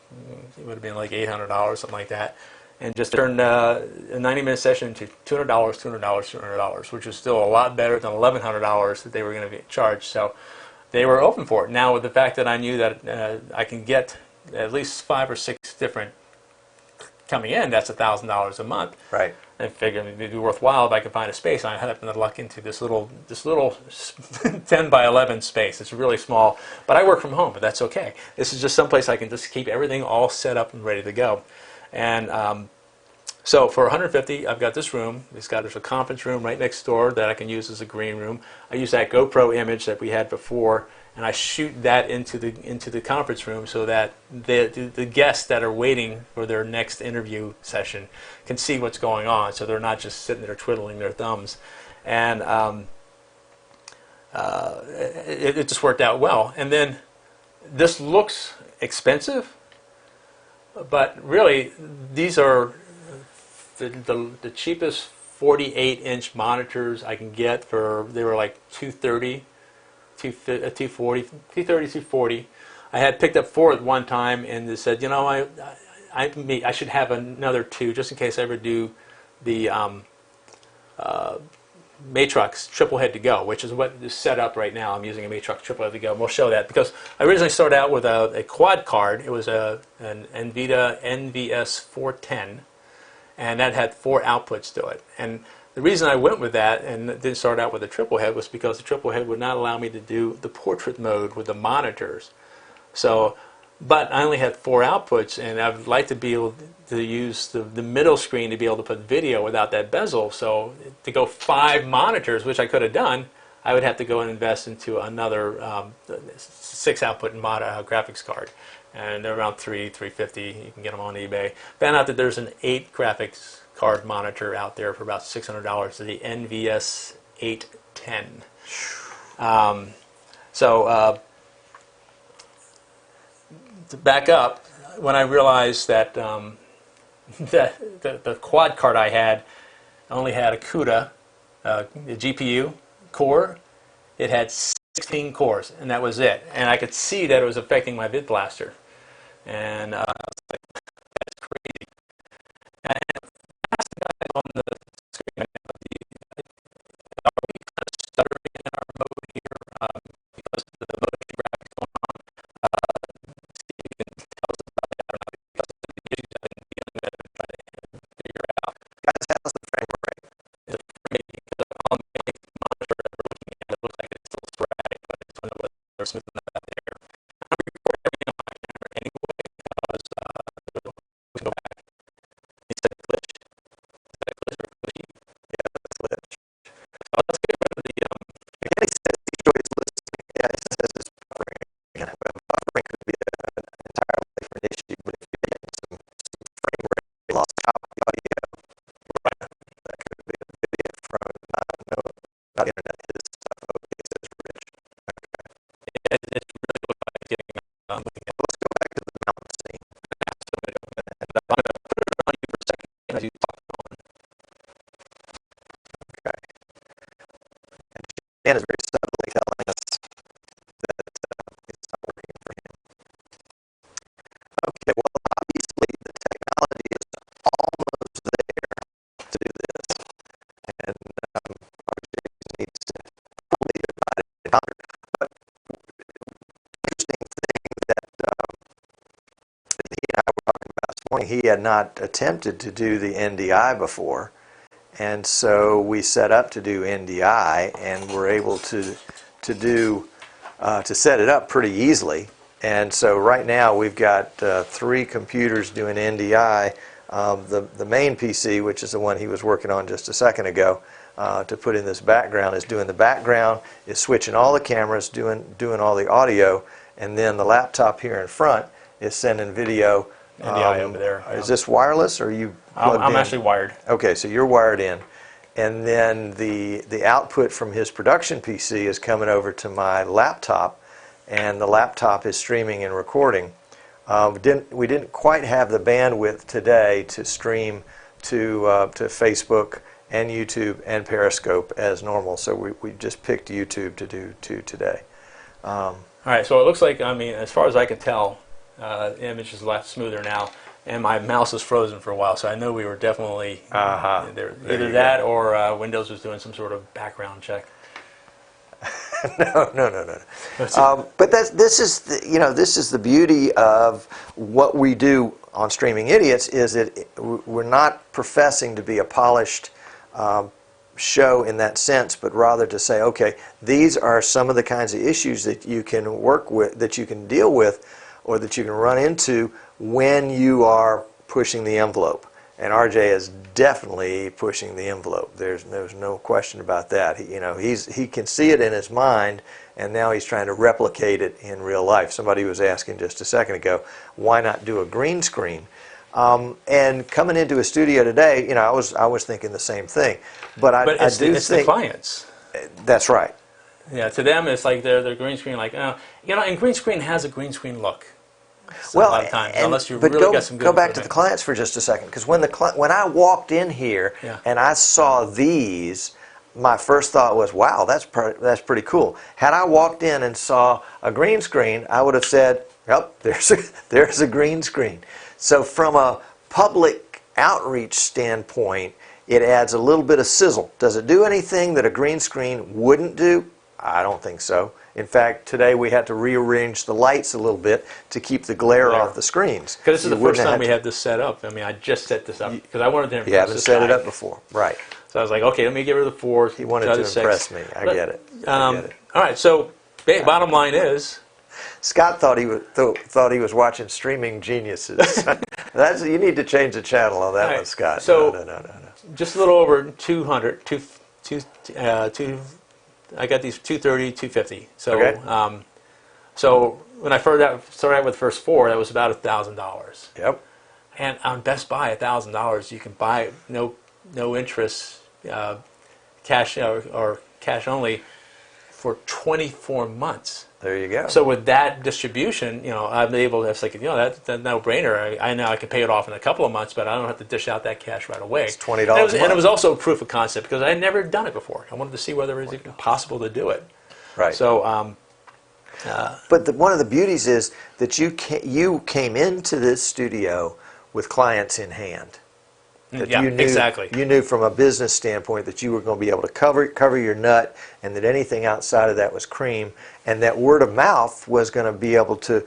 would have been like $800, something like that. And just turned a 90-minute session into $200, $200, $200, which is still a lot better than $1,100 that they were going to be charged. So they were open for it. Now with the fact that I knew that I can get at least 5 or 6 different coming in, that's $1,000 a month. Right. I figured it'd be worthwhile if I could find a space. I happened to luck into this little 10 by 11 space. It's really small, but I work from home, but that's okay. This is just someplace I can just keep everything all set up and ready to go. And so for $150, I've got this room. There's a conference room right next door that I can use as a green room. I use that GoPro image that we had before, and I shoot that into the conference room so that the guests that are waiting for their next interview session can see what's going on, so they're not just sitting there twiddling their thumbs. And it just worked out well. And then this looks expensive, but really these are the cheapest 48-inch monitors I can get they were like $230, $240, $240. I had picked up 4 at one time and they said, you know, I should have another 2 just in case I ever do the Matrox triple head to go, which is what is set up right now. I'm using a Matrox triple head to go, and we'll show that because I originally started out with a quad card. It was an NVIDIA NVS 410, and that had 4 outputs to it. And the reason I went with that and didn't start out with a triple head was because the triple head would not allow me to do the portrait mode with the monitors. So, but I only had 4 outputs, and I would like to be able to use the middle screen to be able to put video without that bezel. So to go 5 monitors, which I could have done, I would have to go and invest into another 6 output graphics card. And they're around $350. You can get them on eBay. Found out that there's an 8 graphics card monitor out there for about $600, the NVS 810. To back up, when I realized that the quad card I had only had a CUDA, the GPU core, it had 16 cores, and that was it. And I could see that it was affecting my vid blaster. And I was like, that's crazy. And I asked the guy on the screen, are we kind of stuttering in our mode here because of the motion graphics going on? See if you can tell us about that or not, because of the issues I've been dealing with and trying to figure out. Guys, how's the frame rate? The frame rate, because on my monitor that we're looking at, it looks like it's still sporadic, but I just don't know whether they're smoothing that out there. I record everything on my camera anyway, because we can go back. He said glitch. Is that glitch or glitchy? Yeah, that's glitch. So let's get rid of the Again, he says he enjoys listening. Yeah, he says it's buffering. Buffering could be an entirely different issue, but if you're getting some frame rate loss, copy audio, right. that could be a video from not internet. His stuff. Okay, it says rich. Okay. It's really looks like getting looking at. Let's go back to the mountain scene. And I'm going to put it on you for a second as you talk on. Okay. And Jan is very subtly telling us that it's not working for him. Okay, well, obviously the technology is almost there to do this, and RJ needs to probably divide it and conquer. But interesting thing that he and I were talking about this morning, he had not attempted to do the NDI before. And so we set up to do NDI, and we're able to set it up pretty easily. And so right now we've got 3 computers doing NDI. The main PC, which is the one he was working on just a second ago, to put in this background, is doing the background, is switching all the cameras, doing all the audio, and then the laptop here in front is sending video. NDI over there. Is this wireless or are you plugged I'm in? actually wired. Okay, so you're wired in. And then the output from his production PC is coming over to my laptop, and the laptop is streaming and recording. We didn't quite have the bandwidth today to stream to Facebook and YouTube and Periscope as normal, so we just picked YouTube to do today. All right, so it looks like, I mean, as far as I can tell, the image is a lot smoother now, and my mouse is frozen for a while, so I know we were definitely either that or Windows was doing some sort of background check. No. But this is the beauty of what we do on Streaming Idiots, is that we're not professing to be a polished show in that sense, but rather to say, okay, these are some of the kinds of issues that you can work with, that you can deal with, or that you can run into when you are pushing the envelope. And RJ is definitely pushing the envelope. There's no question about that. He can see it in his mind, and now he's trying to replicate it in real life. Somebody was asking just a second ago, why not do a green screen? And coming into a studio today, I was thinking the same thing. But it's do the think clients. That's right. Yeah, to them it's like they're green screen, like and green screen has a green screen look. Well, a lot of times, unless you but really got some good go back to equipment. the clients for just a second, because when I walked in here and I saw these, my first thought was, wow, that's pretty cool. Had I walked in and saw a green screen, I would have said, yep, there's a green screen. So from a public outreach standpoint, it adds a little bit of sizzle. Does it do anything that a green screen wouldn't do? I don't think so. In fact, today we had to rearrange the lights a little bit to keep the glare off the screens. Because this is the first time we had this set up. I mean, I just set this up because I wanted to impress You haven't this set guy. it up before, right? So I was like, okay, let me get rid of the 4. He wanted to impress me. I get it. All right, so bottom line is, Scott thought he was watching Streaming Geniuses. You need to change the channel on that one, Scott. So no. Just a little over 200, I got these 230, 250. So, Okay. So when I started out with the first 4, that was about $1,000. Yep. And on Best Buy, $1,000 you can buy no interest, cash or cash only for 24 months. There you go. So with that distribution, I'm able to, it's like, that's a no-brainer. I know I can pay it off in a couple of months, but I don't have to dish out that cash right away. It's $20 and a month. And it was also a proof of concept because I had never done it before. I wanted to see whether it was even possible to do it. Right. So, but one of the beauties is that you came into this studio with clients in hand. That you knew, exactly. You knew from a business standpoint that you were going to be able to cover your nut, and that anything outside of that was cream, and that word of mouth was going to be able to,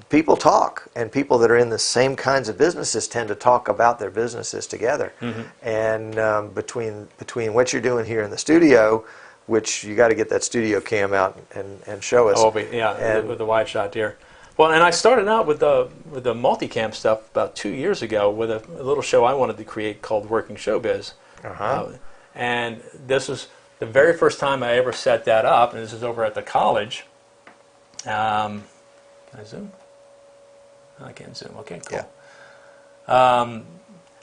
people talk, and people that are in the same kinds of businesses tend to talk about their businesses together. Mm-hmm. And between what you're doing here in the studio, which you got to get that studio cam out and show us. With the wide shot deer. Well, and I started out with the multicam stuff about 2 years ago with a little show I wanted to create called Working Showbiz. And this was the very first time I ever set that up, and this is over at the college. Can I zoom? I can't zoom. Okay, cool. Yeah.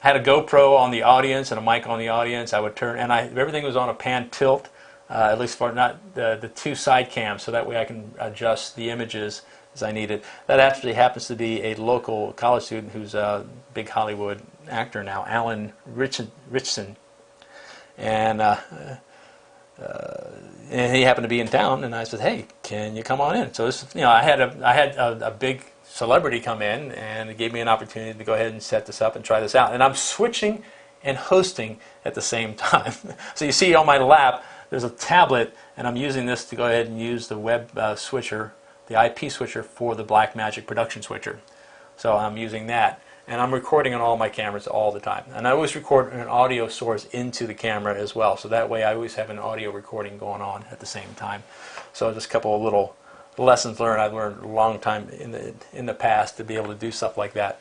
Had a GoPro on the audience and a mic on the audience. I would turn, and everything was on a pan tilt, at least for not the 2 side cams, so that way I can adjust the images as I needed. That actually happens to be a local college student who's a big Hollywood actor now, Alan Richson, and he happened to be in town, and I said, "Hey, can you come on in?" So this, I had a big celebrity come in, and it gave me an opportunity to go ahead and set this up and try this out. And I'm switching and hosting at the same time. So you see on my lap, there's a tablet, and I'm using this to go ahead and use the web switcher, the IP switcher for the Blackmagic production switcher. So I'm using that, and I'm recording on all my cameras all the time. And I always record an audio source into the camera as well, so that way I always have an audio recording going on at the same time. So just a couple of little lessons learned. I've learned a long time in the past to be able to do stuff like that.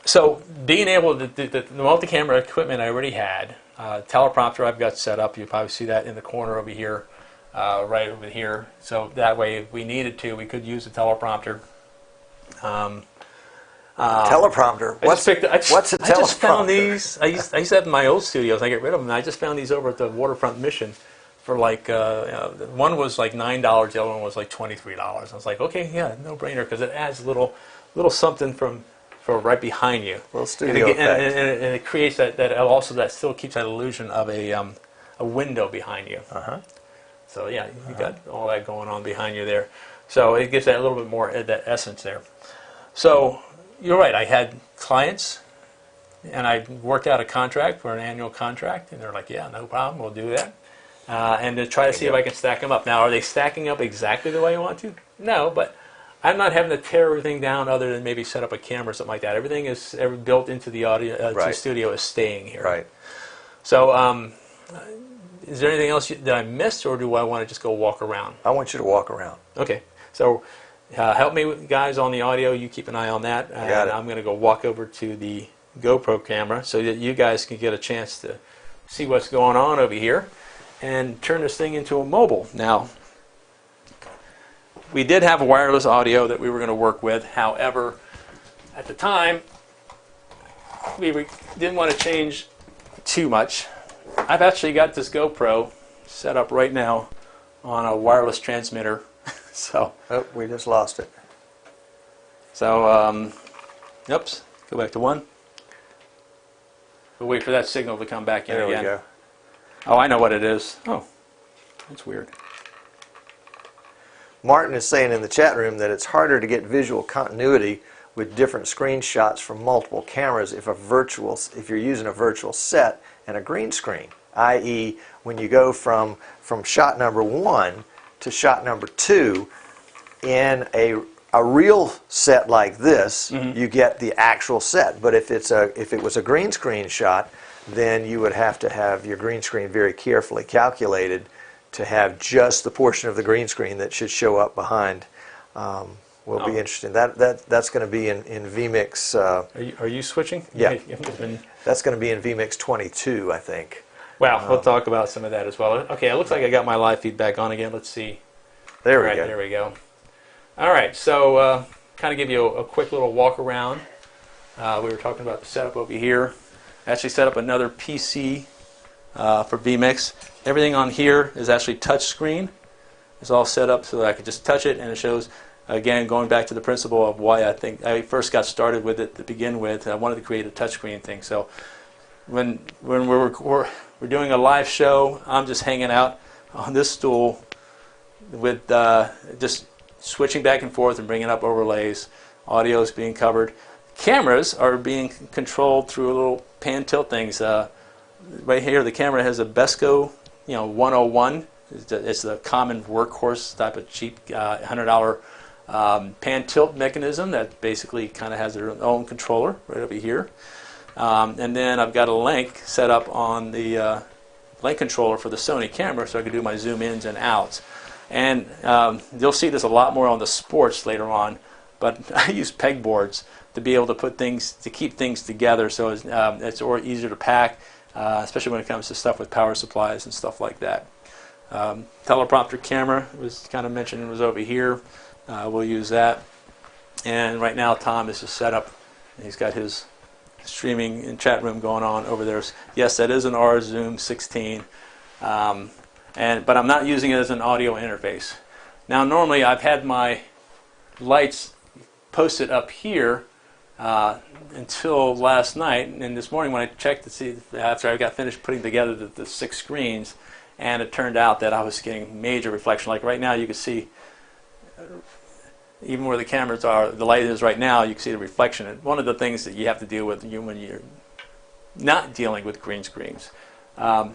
So being able to do the multi-camera equipment I already had, teleprompter I've got set up. You probably see that in the corner over here. Right over here, so that way if we needed to, we could use the teleprompter Teleprompter. What's a teleprompter? I just found these. I used to have in my old studios. I get rid of them. And I just found these over at the Waterfront Mission for like one was like $9. The other one was like $23. I was like, okay, yeah, no brainer, because it adds little something for right behind you. Little studio effect. And it creates that also that still keeps that illusion of a window behind you. So yeah, you got all that going on behind you there. So it gives that a little bit more that essence there. So you're right. I had clients, and I worked out a contract for an annual contract, and they're like, "Yeah, no problem, we'll do that." And to try to see if I can stack them up. Now, are they stacking up exactly the way I want to? No, but I'm not having to tear everything down, other than maybe set up a camera or something like that. Everything is built into the audio to the studio is staying here. Right. So, is there anything else that I missed, or do I want to just go walk around? I want you to walk around. Okay. So, help me, guys, on the audio. You keep an eye on that. Got it. I'm going to go walk over to the GoPro camera so that you guys can get a chance to see what's going on over here and turn this thing into a mobile. Now, we did have a wireless audio that we were going to work with. However, at the time, we didn't want to change too much. I've actually got this GoPro set up right now on a wireless transmitter. So, oh, we just lost it. So, oops, go back to one. We'll wait for that signal to come back in again. There we go. Oh, I know what it is. Oh, that's weird. Martin is saying in the chat room that it's harder to get visual continuity with different screenshots from multiple cameras if you're using a virtual set and a green screen, i.e. when you go from shot number 1 to shot number 2 in a real set like this, you get the actual set. But if it was a green screen shot, then you would have to have your green screen very carefully calculated to have just the portion of the green screen that should show up behind. Will be interesting. That's going to be in vMix. Are you switching? Yeah. That's going to be in vMix 22, I think. Well, we'll talk about some of that as well. Okay, it looks like I got my live feedback on again. Let's see. There we go. There we go. All right, so kind of give you a quick little walk around. We were talking about the setup over here. I actually set up another PC for vMix. Everything on here is actually touch screen. It's all set up so that I could just touch it, and it shows, again, going back to the principle of why I think I first got started with it to begin with. I wanted to create a touchscreen thing. So when we're doing a live show, I'm just hanging out on this stool with just switching back and forth and bringing up overlays. Audio is being covered. Cameras are being controlled through little pan tilt things. Right here, the camera has a Besco, 101. It's the common workhorse type of cheap $100 pan tilt mechanism that basically kind of has their own controller right over here. And then I've got a link set up on the link controller for the Sony camera, so I can do my zoom ins and outs. And you'll see this a lot more on the sports later on, but I use pegboards to be able to put things, to keep things together, so it's easier to pack, especially when it comes to stuff with power supplies and stuff like that. Teleprompter camera was kind of mentioned, was over here. We'll use that. And right now Tom is just set up. He's got his streaming and chat room going on over there. Yes, that is an R Zoom 16. But I'm not using it as an audio interface. Now, normally I've had my lights posted up here until last night, and this morning when I checked to see after I got finished putting together the 6 screens, and it turned out that I was getting major reflection. Like right now, you can see even where the cameras are, the light is right now, you can see the reflection. And one of the things that you have to deal with when you're not dealing with green screens.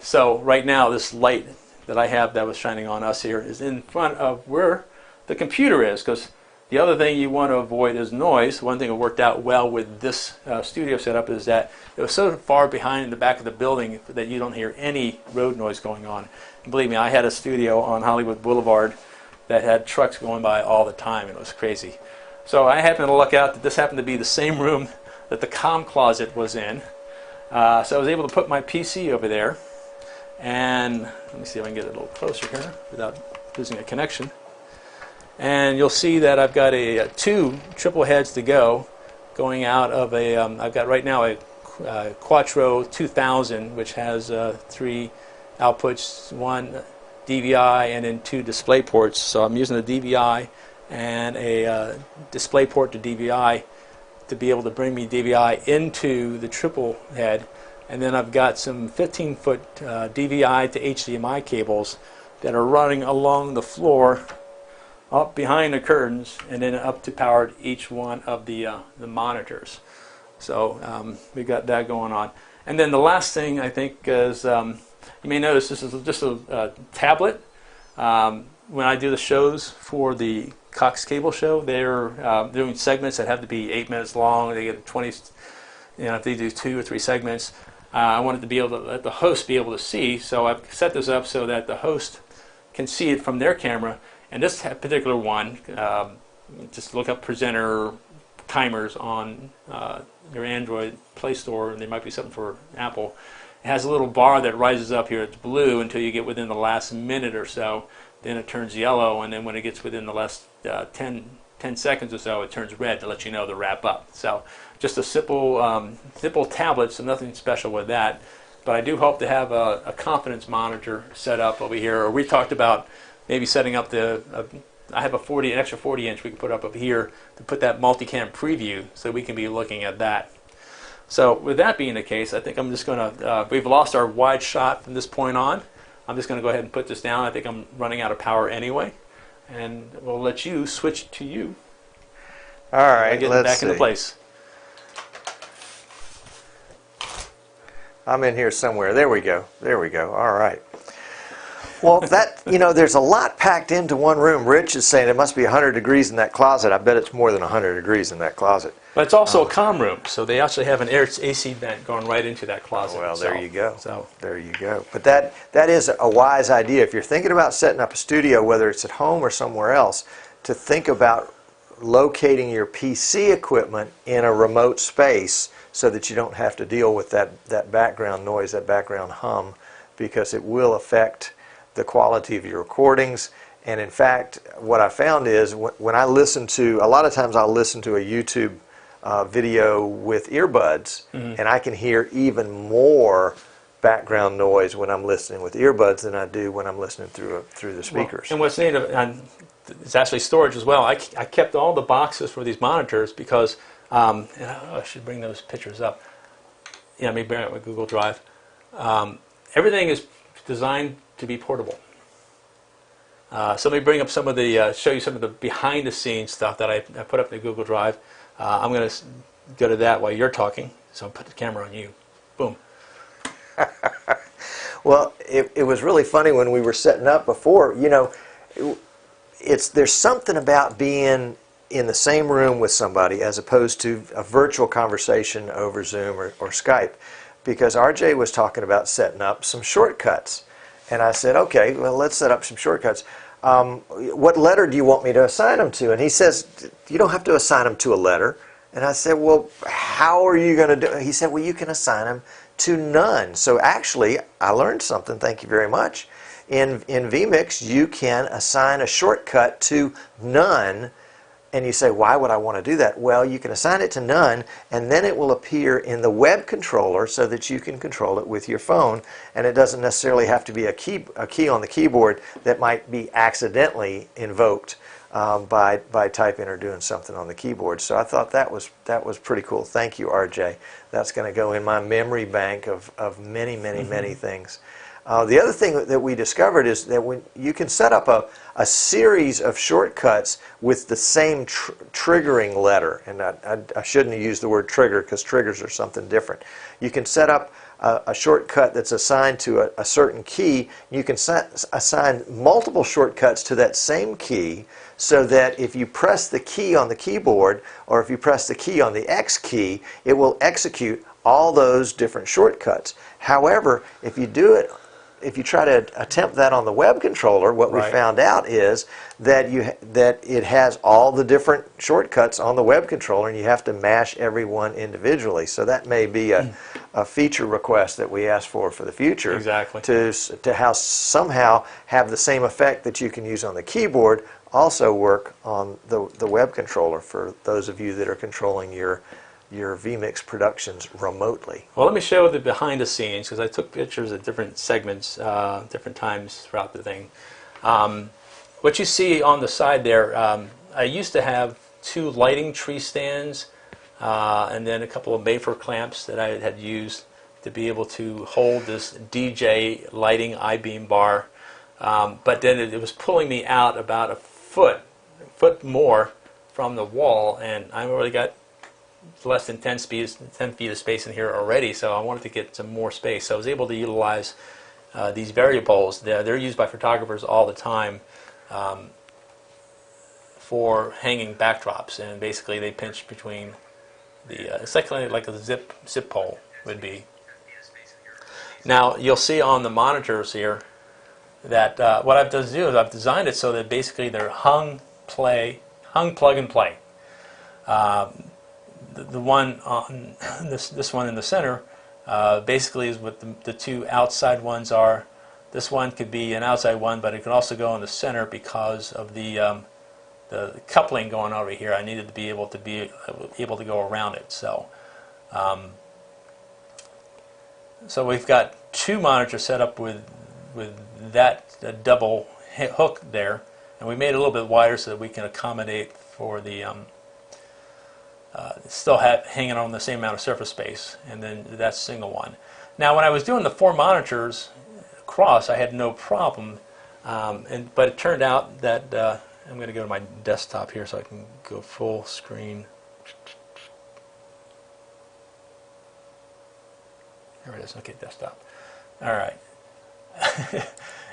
So right now, this light that I have that was shining on us here is in front of where the computer is, because the other thing you want to avoid is noise. One thing that worked out well with this studio setup is that it was so far behind in the back of the building that you don't hear any road noise going on. And believe me, I had a studio on Hollywood Boulevard that had trucks going by all the time, and it was crazy. So I happened to luck out that this happened to be the same room that the comm closet was in. So I was able to put my PC over there. And let me see if I can get it a little closer here without losing a connection. And you'll see that I've got two triple heads to go, going out of I've got right now a Quattro 2000, which has 3 outputs, 1 DVI and then 2 display ports. So I'm using the DVI and a display port to DVI to be able to bring me DVI into the triple head. And then I've got some 15-foot DVI to HDMI cables that are running along the floor, up behind the curtains, and then up to power each one of the monitors. So we've got that going on. And then the last thing I think is, you may notice this is just a tablet. When I do the shows for the Cox Cable Show, they're doing segments that have to be 8 minutes long. They get 20, if they do 2 or 3 segments. I wanted to be able to let the host be able to see, so I've set this up so that the host can see it from their camera. And this particular one, just look up presenter timers on your Android Play Store, and there might be something for Apple. It has a little bar that rises up here. It's blue until you get within the last minute or so. Then it turns yellow, and then when it gets within the last 10 seconds or so, it turns red to let you know to wrap up. So just a simple tablet, so nothing special with that. But I do hope to have a confidence monitor set up over here. Or we talked about maybe setting up I have an extra 40-inch we can put up here to put that multicam preview so we can be looking at that. So with that being the case, I think I'm just going to, we've lost our wide shot from this point on. I'm just going to go ahead and put this down. I think I'm running out of power anyway. And we'll let you switch to you. All right, get let's back see. into place. I'm in here somewhere. There we go. There we go. All right. Well, there's a lot packed into one room. Rich is saying it must be 100 degrees in that closet. I bet it's more than 100 degrees in that closet. But it's also a comm room, so they actually have an AC vent going right into that closet. Well, there you go. So there you go. But that is a wise idea. If you're thinking about setting up a studio, whether it's at home or somewhere else, to think about locating your PC equipment in a remote space so that you don't have to deal with that background noise, that background hum, because it will affect the quality of your recordings. And in fact, what I found is when I listen to, a lot of times I'll listen to a YouTube video with earbuds, and I can hear even more background noise when I'm listening with earbuds than I do when I'm listening through the speakers. Well, and what's neat, it's actually storage as well. I kept all the boxes for these monitors because, and I should bring those pictures up. Yeah, maybe bring it with Google Drive. Everything is designed to be portable. So let me bring up some of the, show you some of the behind the scenes stuff that I put up in the Google Drive. I'm going to go to that while you're talking. So I'll put the camera on you. Boom. Well, it was really funny when we were setting up before. There's something about being in the same room with somebody as opposed to a virtual conversation over Zoom or Skype, because RJ was talking about setting up some shortcuts. And I said, okay, well, let's set up some shortcuts. What letter do you want me to assign them to? And he says, you don't have to assign them to a letter. And I said, well, how are you going to do it? He said, well, you can assign them to none. So actually, I learned something, thank you very much. In vMix, you can assign a shortcut to none. And you say, why would I want to do that? Well, you can assign it to none, and then it will appear in the web controller so that you can control it with your phone. And it doesn't necessarily have to be a key on the keyboard that might be accidentally invoked by typing or doing something on the keyboard. So I thought that was pretty cool. Thank you, RJ. That's going to go in my memory bank of many, many, many things. The other thing that we discovered is that when you can set up a series of shortcuts with the same triggering letter, and I shouldn't have used the word trigger because triggers are something different. You can set up a shortcut that's assigned to a certain key. You can assign multiple shortcuts to that same key so that if you press the key on the keyboard or if you press the key on the X key, it will execute all those different shortcuts. However, if you try to attempt that on the web controller, what we found out is that it has all the different shortcuts on the web controller, and you have to mash every one individually. So that may be a feature request that we ask for the future. Exactly. To somehow have the same effect that you can use on the keyboard also work on the web controller for those of you that are controlling your vMix productions remotely. Well, let me show the behind the scenes, because I took pictures at different segments, different times throughout the thing. What you see on the side there, I used to have 2 lighting tree stands and then a couple of Mayfer clamps that I had used to be able to hold this DJ lighting I-beam bar. But then it was pulling me out about a foot more from the wall, and I already got less than 10 feet of space in here already, so I wanted to get some more space. So I was able to utilize these variables. They're used by photographers all the time for hanging backdrops, and basically they pinch between the it's like a zip pole would be. Now you'll see on the monitors here that what I've done is I've designed it so that basically they're hung plug and play. The one on this one in the center basically is what the 2 outside ones are. This one could be an outside one, but it can also go in the center because of the coupling going over here. I needed to be able to go around it. So so we've got 2 monitors set up with that double hook there, and we made it a little bit wider so that we can accommodate for the still hanging on the same amount of surface space, and then that's single one. Now when I was doing the 4 monitors across, I had no problem, but it turned out that I'm going to go to my desktop here so I can go full screen. There it is. Okay, desktop. All right.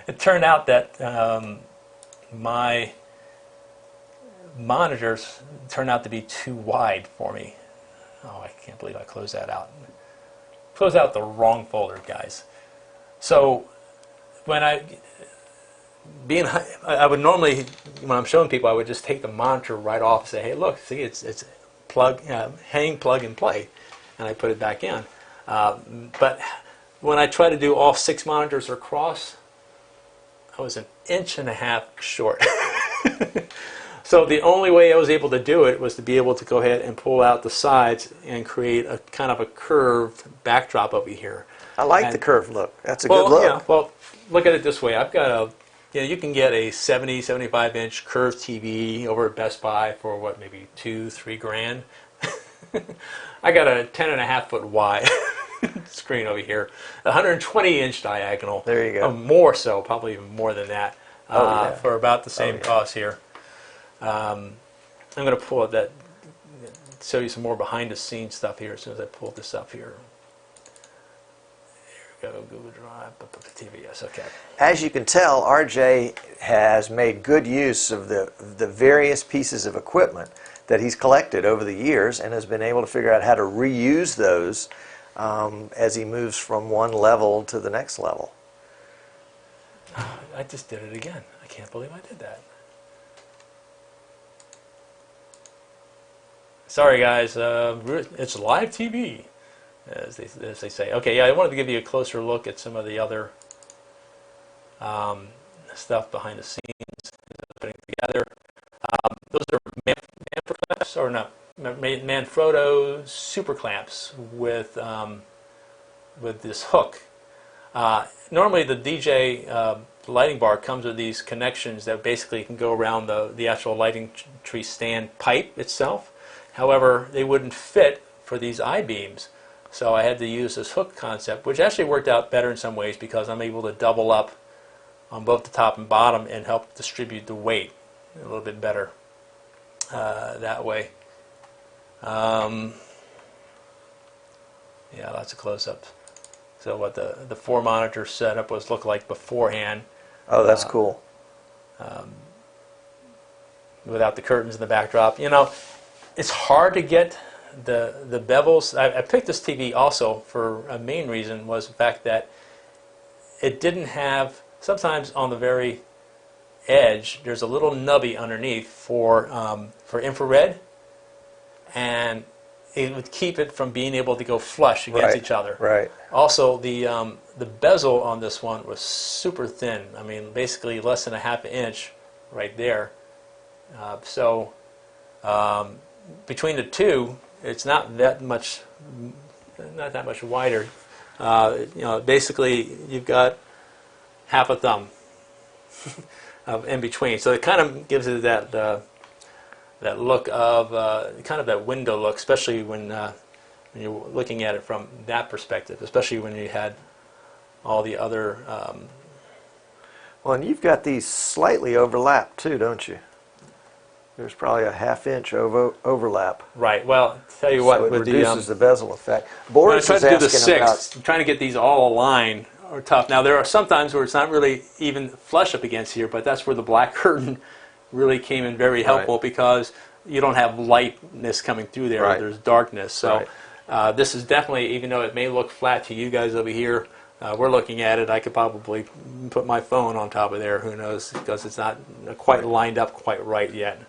It turned out that my monitors turned out to be too wide for me. Oh, I can't believe I closed that out. Closed out the wrong folder, guys. So when I would normally, when I'm showing people, I would just take the monitor right off and say, hey, look, see, it's hang, plug, and play. And I put it back in. But when I try to do all 6 monitors across, I was 1.5 inches short. So the only way I was able to do it was to be able to go ahead and pull out the sides and create a kind of a curved backdrop over here. I like the curved look. That's a good look. Yeah, well, look at it this way. I've got you can get a 70, 75-inch curved TV over at Best Buy for what, maybe $2-3 grand. I got a 10.5 foot wide screen over here, 120-inch diagonal. There you go. More so, probably even more than that, for about the same cost here. I'm going to pull up show you some more behind-the-scenes stuff here as soon as I pull this up here. There we go, Google Drive, TVS, okay. As you can tell, RJ has made good use of the various pieces of equipment that he's collected over the years and has been able to figure out how to reuse those as he moves from one level to the next level. I just did it again. I can't believe I did that. Sorry guys, it's live TV, as they say. Okay, yeah, I wanted to give you a closer look at some of the other stuff behind the scenes putting together. Those are Manfrotto clamps, or not Manfrotto super clamps with this hook. Normally the DJ lighting bar comes with these connections that basically can go around the actual lighting tree stand pipe itself. However, they wouldn't fit for these I-beams, so I had to use this hook concept, which actually worked out better in some ways because I'm able to double up on both the top and bottom and help distribute the weight a little bit better that way. Yeah, lots of close-ups. So what the 4 monitor setup was look like beforehand. Oh, that's cool. Without the curtains in the backdrop. You know, it's hard to get the bevels. I picked this TV also for a main reason was the fact that it didn't have, sometimes on the very edge, there's a little nubby underneath for infrared, and it would keep it from being able to go flush against each other. Right. Also, the bezel on this one was super thin. I mean, basically less than a half inch right there. So between the two, it's not that much wider. Basically you've got half a thumb in between. So it kind of gives it that look of kind of that window look, especially when you're looking at it from that perspective, especially when you had all the other. Well, and you've got these slightly overlapped too, don't you? There's probably a half-inch overlap. Right. Well, tell you what, So it with reduces the the bezel effect. when I Boris tried is to do the asking about. six, trying to get these all aligned are tough. Now there are some times where it's not really even flush up against here, but that's where the black curtain really came in very helpful because you don't have lightness coming through there. Right. There's darkness. So Right. this is definitely, even though it may look flat to you guys over here, we're looking at it. I could probably put my phone on top of there. Who knows? Because it's not quite lined up quite right yet.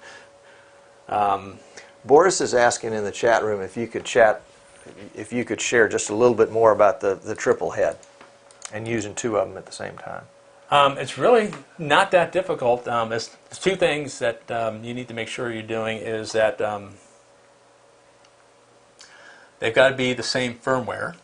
Boris is asking in the chat room if you could share just a little bit more about the triple head and using two of them at the same time. It's really not that difficult. There's two things that you need to make sure you're doing is that they've got to be the same firmware,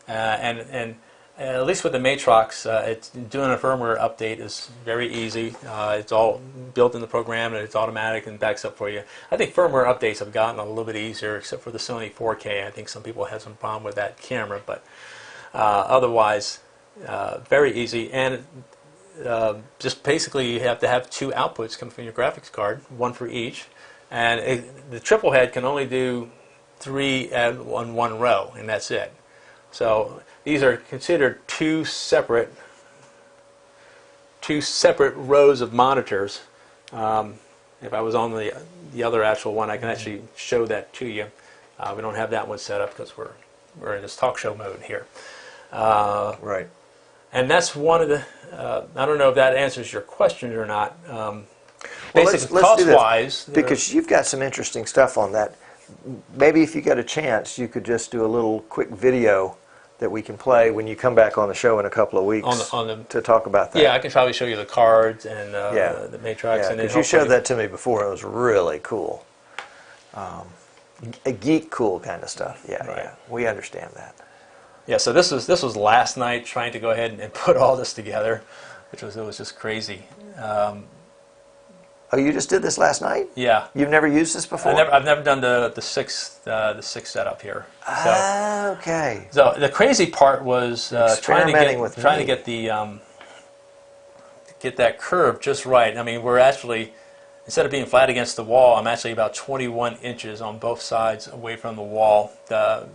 and at least with the Matrox, it's doing a firmware update is very easy. It's all built in the program and it's automatic and backs up for you. I think firmware updates have gotten a little bit easier, except for the Sony 4K. I think some people had some problem with that camera, but otherwise, very easy. And just basically, you have to have two outputs come from your graphics card, one for each. And the triple head can only do 3 on one row, and that's it. So these are considered two separate rows of monitors. If I was on the other actual one, I can actually show that to you. We don't have that one set up because we're in this talk show mode here. Right. And that's one of the. I don't know if that answers your question or not. Well, Basically, let's do this, cost-wise, because you've got some interesting stuff on that. Maybe if you got a chance, you could just do a little quick video that we can play when you come back on the show in a couple of weeks to talk about that. Yeah, I can probably show you the cards and the Matrox. Yeah, and because you showed that to me before. It was really cool. A geek cool kind of stuff. Yeah, Right. yeah. We understand that. Yeah, so this was last night trying to go ahead and put all this together, it was just crazy. Oh, you just did this last night? Yeah. You've never used this before? I've never done the sixth setup here. So, okay. So the crazy part was trying to get that curve just right. I mean, we're actually, instead of being flat against the wall, I'm actually about 21 inches on both sides away from the wall than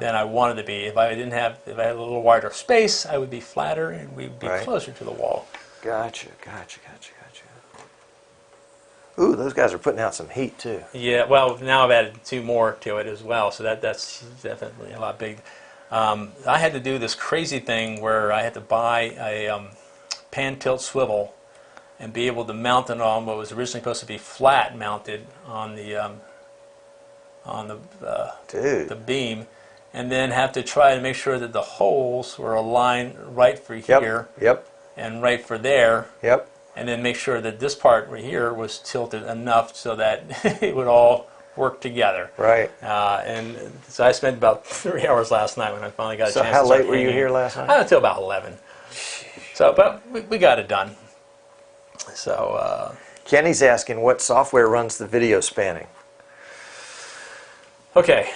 I wanted to be. If I had a little wider space, I would be flatter and we'd be closer to the wall. Gotcha. Ooh, those guys are putting out some heat too. Yeah, well, now I've added 2 more to it as well, so that's definitely a lot big. I had to do this crazy thing where I had to buy a pan tilt swivel and be able to mount it on what was originally supposed to be flat mounted on the beam, and then have to try to make sure that the holes were aligned right for here and right for there. Yep. And then make sure that this part right here was tilted enough so that it would all work together. Right. And so I spent about 3 hours last night when I finally got a chance to start So how late were you here last night? Until about 11. So, but we got it done. So. Kenny's asking what software runs the video spanning. Okay.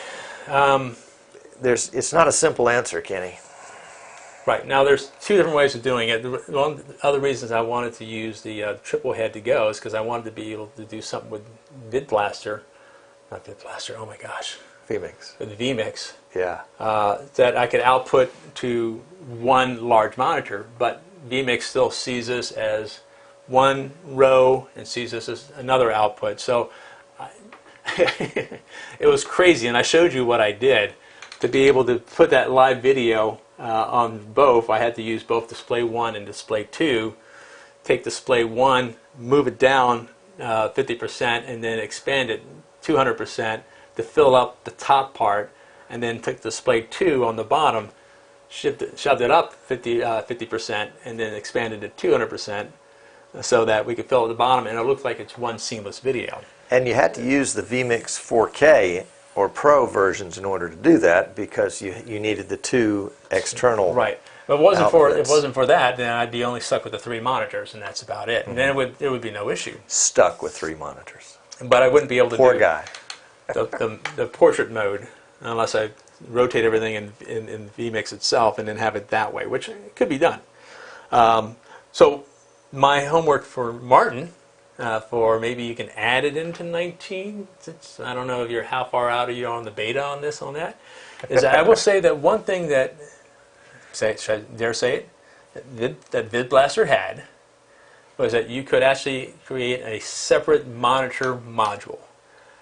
It's not a simple answer, Kenny. Right. Now there's 2 different ways of doing it. One of the other reasons I wanted to use the triple head to go is because I wanted to be able to do something with oh my gosh. vMix. With the vMix. Yeah. That I could output to one large monitor, but vMix still sees this as one row and sees this as another output. So it was crazy, and I showed you what I did. To be able to put that live video on both, I had to use both display 1 and display 2. Take display 1, move it down 50%, and then expand it 200% to fill up the top part, and then took display 2 on the bottom, shoved it up 50%, and then expanded it 200%. so that we could fill at the bottom, and it looked like it's one seamless video. And you had to use the vMix 4K or Pro versions in order to do that because you needed the two external. Right. If it wasn't for that, then I'd be only stuck with the 3 monitors, and that's about it. And then it would be no issue. Stuck with 3 monitors. But I wouldn't be able to Poor do guy. the portrait mode unless I rotate everything in vMix itself and then have it that way, which could be done. So my homework for Martin, for maybe you can add it into 19. I don't know if you're how far out are you on the beta on that. Is I will say that one thing that should I dare say it that VidBlaster had was that you could actually create a separate monitor module,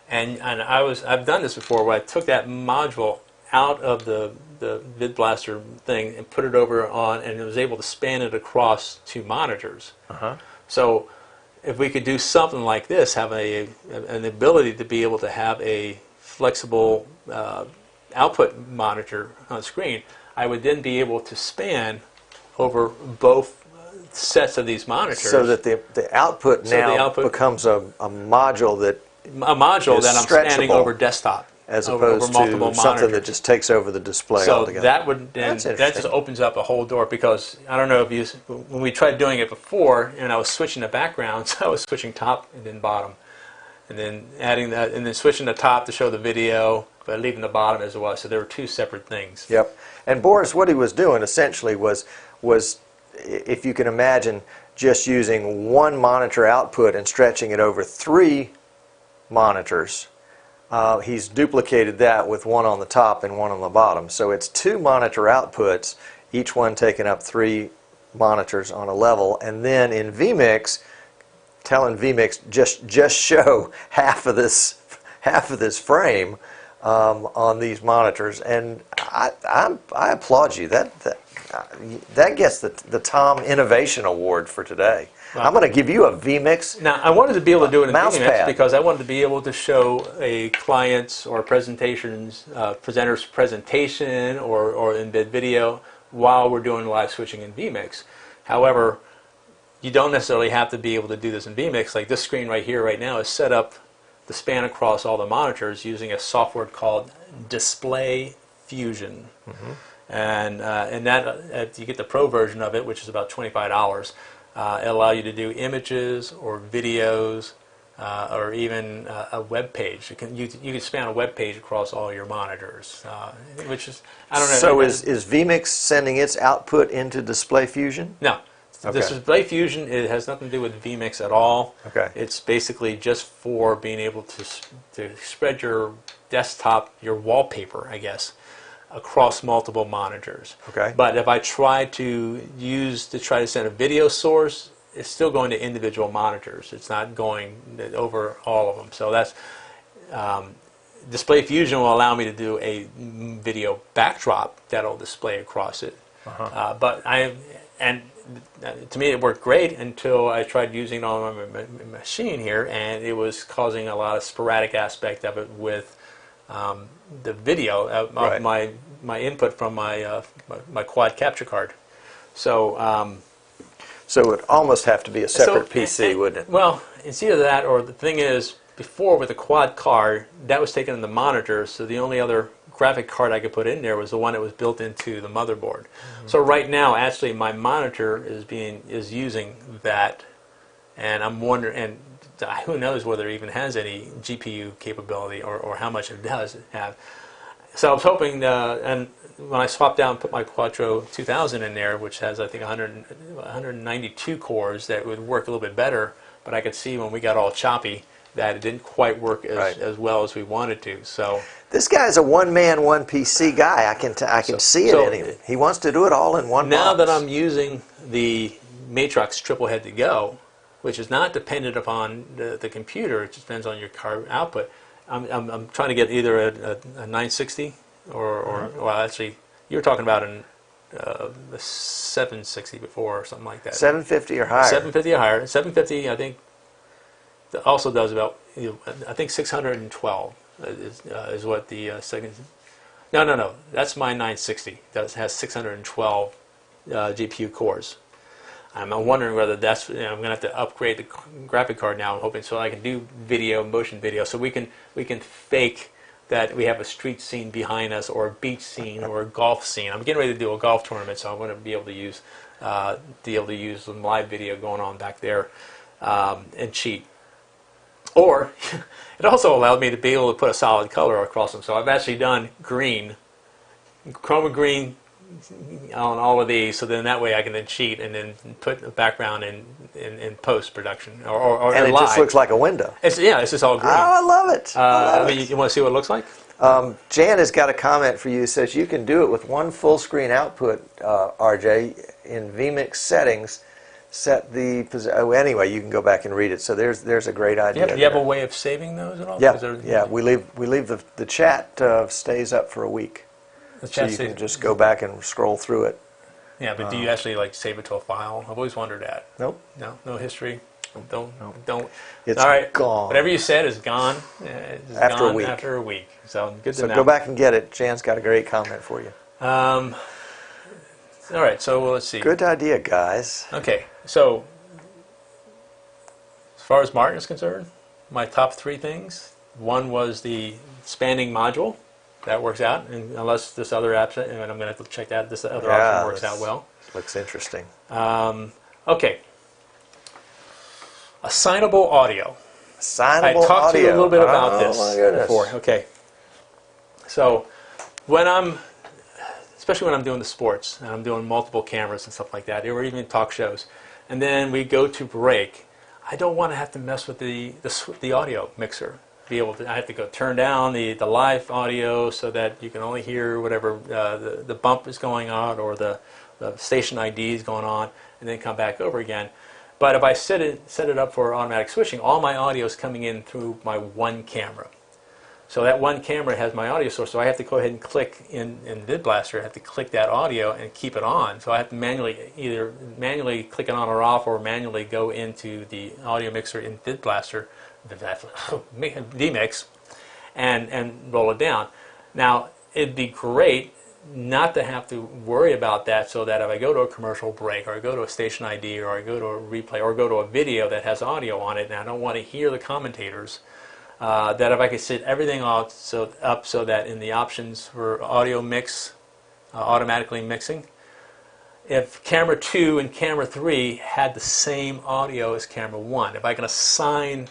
and I've done this before where I took that module out of the VidBlaster thing and put it over on, and it was able to span it across 2 monitors. So if we could do something like this, have an ability to be able to have a flexible output monitor on screen, I would then be able to span over both sets of these monitors. So that the output becomes a module that I'm spanning over desktop. As opposed to something that just takes over the display altogether. So that just opens up a whole door, because I don't know if when we tried doing it before and I was switching the backgrounds, I was switching top and then bottom, and then adding that, and then switching the top to show the video, but leaving the bottom as well. So there were 2 separate things. Yep. And Boris, what he was doing essentially was if you can imagine just using 1 monitor output and stretching it over 3 monitors. He's duplicated that with 1 on the top and 1 on the bottom. So it's 2 monitor outputs, each one taking up 3 monitors on a level, and then in vMix, telling vMix just show half of this frame on these monitors, and I applaud you. That gets the Tom Innovation Award for today. Wow. I'm going to give you a vMix. Now, I wanted to be able to do it in vMix pad, because I wanted to be able to show a client's or presenter's presentation or embed video while we're doing live switching in vMix. However, you don't necessarily have to be able to do this in vMix. Like this screen right here right now is set up to span across all the monitors using a software called Display Fusion. And that you get the Pro version of it, which is about $25. It'll allow you to do images or videos or even a web page. You can span a web page across all your monitors, which is, I don't know. So is vMix sending its output into Display Fusion? No. Okay. This Display Fusion, it has nothing to do with vMix at all. Okay. It's basically just for being able to spread your desktop, your wallpaper, I guess, across multiple monitors. Okay. But if I try to send a video source, it's still going to individual monitors. It's not going over all of them. So that's Display Fusion will allow me to do a video backdrop that'll display across it. But to me it worked great until I tried using it on my machine here, and it was causing a lot of sporadic aspect of it with the video of my input from my quad capture card. So so it would almost have to be a separate PC, wouldn't it? Well, it's either that, or the thing is, before with the quad card, that was taken in the monitor, so the only other graphic card I could put in there was the one that was built into the motherboard. So right now, actually, my monitor is using that, and I'm wondering, and who knows whether it even has any GPU capability or how much it does have. So I was hoping, and when I swapped down and put my Quattro 2000 in there, which has I think 192 cores, that would work a little bit better, but I could see when we got all choppy that it didn't quite work as well as we wanted to. So this guy's a one-man, one-PC guy. I can see it in him. He wants to do it all in one box. Now that I'm using the Matrox triple head to go, which is not dependent upon the computer, it just depends on your card output. I'm trying to get either a 960 or well, actually, you were talking about a 760 before or something like that. 750 or higher. 750 or higher. 750, I think, also does about, I think 612 is what the second. No. That's my 960. That has 612 GPU cores. I'm wondering whether that's, I'm going to have to upgrade the graphic card now. I'm hoping so I can do video, motion video, so we can fake that we have a street scene behind us, or a beach scene, or a golf scene. I'm getting ready to do a golf tournament, so I want to be able to use some live video going on back there, and cheat. Or it also allowed me to be able to put a solid color across them. So I've actually done green, chroma green on all of these, so then that way I can then cheat and then put a background in post production or and it live. just looks like a window. It's just all green. Oh, I love it. You want to see what it looks like? Jan has got a comment for you. It says you can do it with one full screen output, RJ, in vMix settings. Set the anyway, you can go back and read it. So there's a great idea. Do you have a way of saving those at all? Yeah. We leave the chat stays up for a week. So you can just go back and scroll through it. Yeah, but do you actually save it to a file? I've always wondered that. Nope. No history. Don't. It's all right. Gone. Whatever you said is gone. It's After gone a week. After a week. So good to So know. go back and get it. Jan's got a great comment for you. All right. So let's see. Good idea, guys. Okay. So as far as Martin is concerned, my top 3 things. One was the spanning module. That works out, and unless this other option, and I'm going to have to check that, this other option works out well. Looks interesting. Okay. Assignable audio. Assignable I talked to you a little bit about this my goodness. before. Okay. So especially when I'm doing the sports, and I'm doing multiple cameras and stuff like that, or even talk shows, and then we go to break, I don't want to have to mess with the audio mixer. I have to go turn down the live audio so that you can only hear whatever the bump is going on, or the station ID is going on, and then come back over again. But if I set it up for automatic switching, all my audio is coming in through my one camera. So that one camera has my audio source, so I have to go ahead and click in VidBlaster. I have to click that audio and keep it on. So I have to either manually click it on or off, or manually go into the audio mixer in VidBlaster, vMix, and roll it down. Now, it'd be great not to have to worry about that, so that if I go to a commercial break, or I go to a station ID, or I go to a replay, or go to a video that has audio on it, and I don't want to hear the commentators, that if I could set everything up so that in the options for audio mix, automatically mixing, if camera 2 and camera 3 had the same audio as camera 1, if I can assign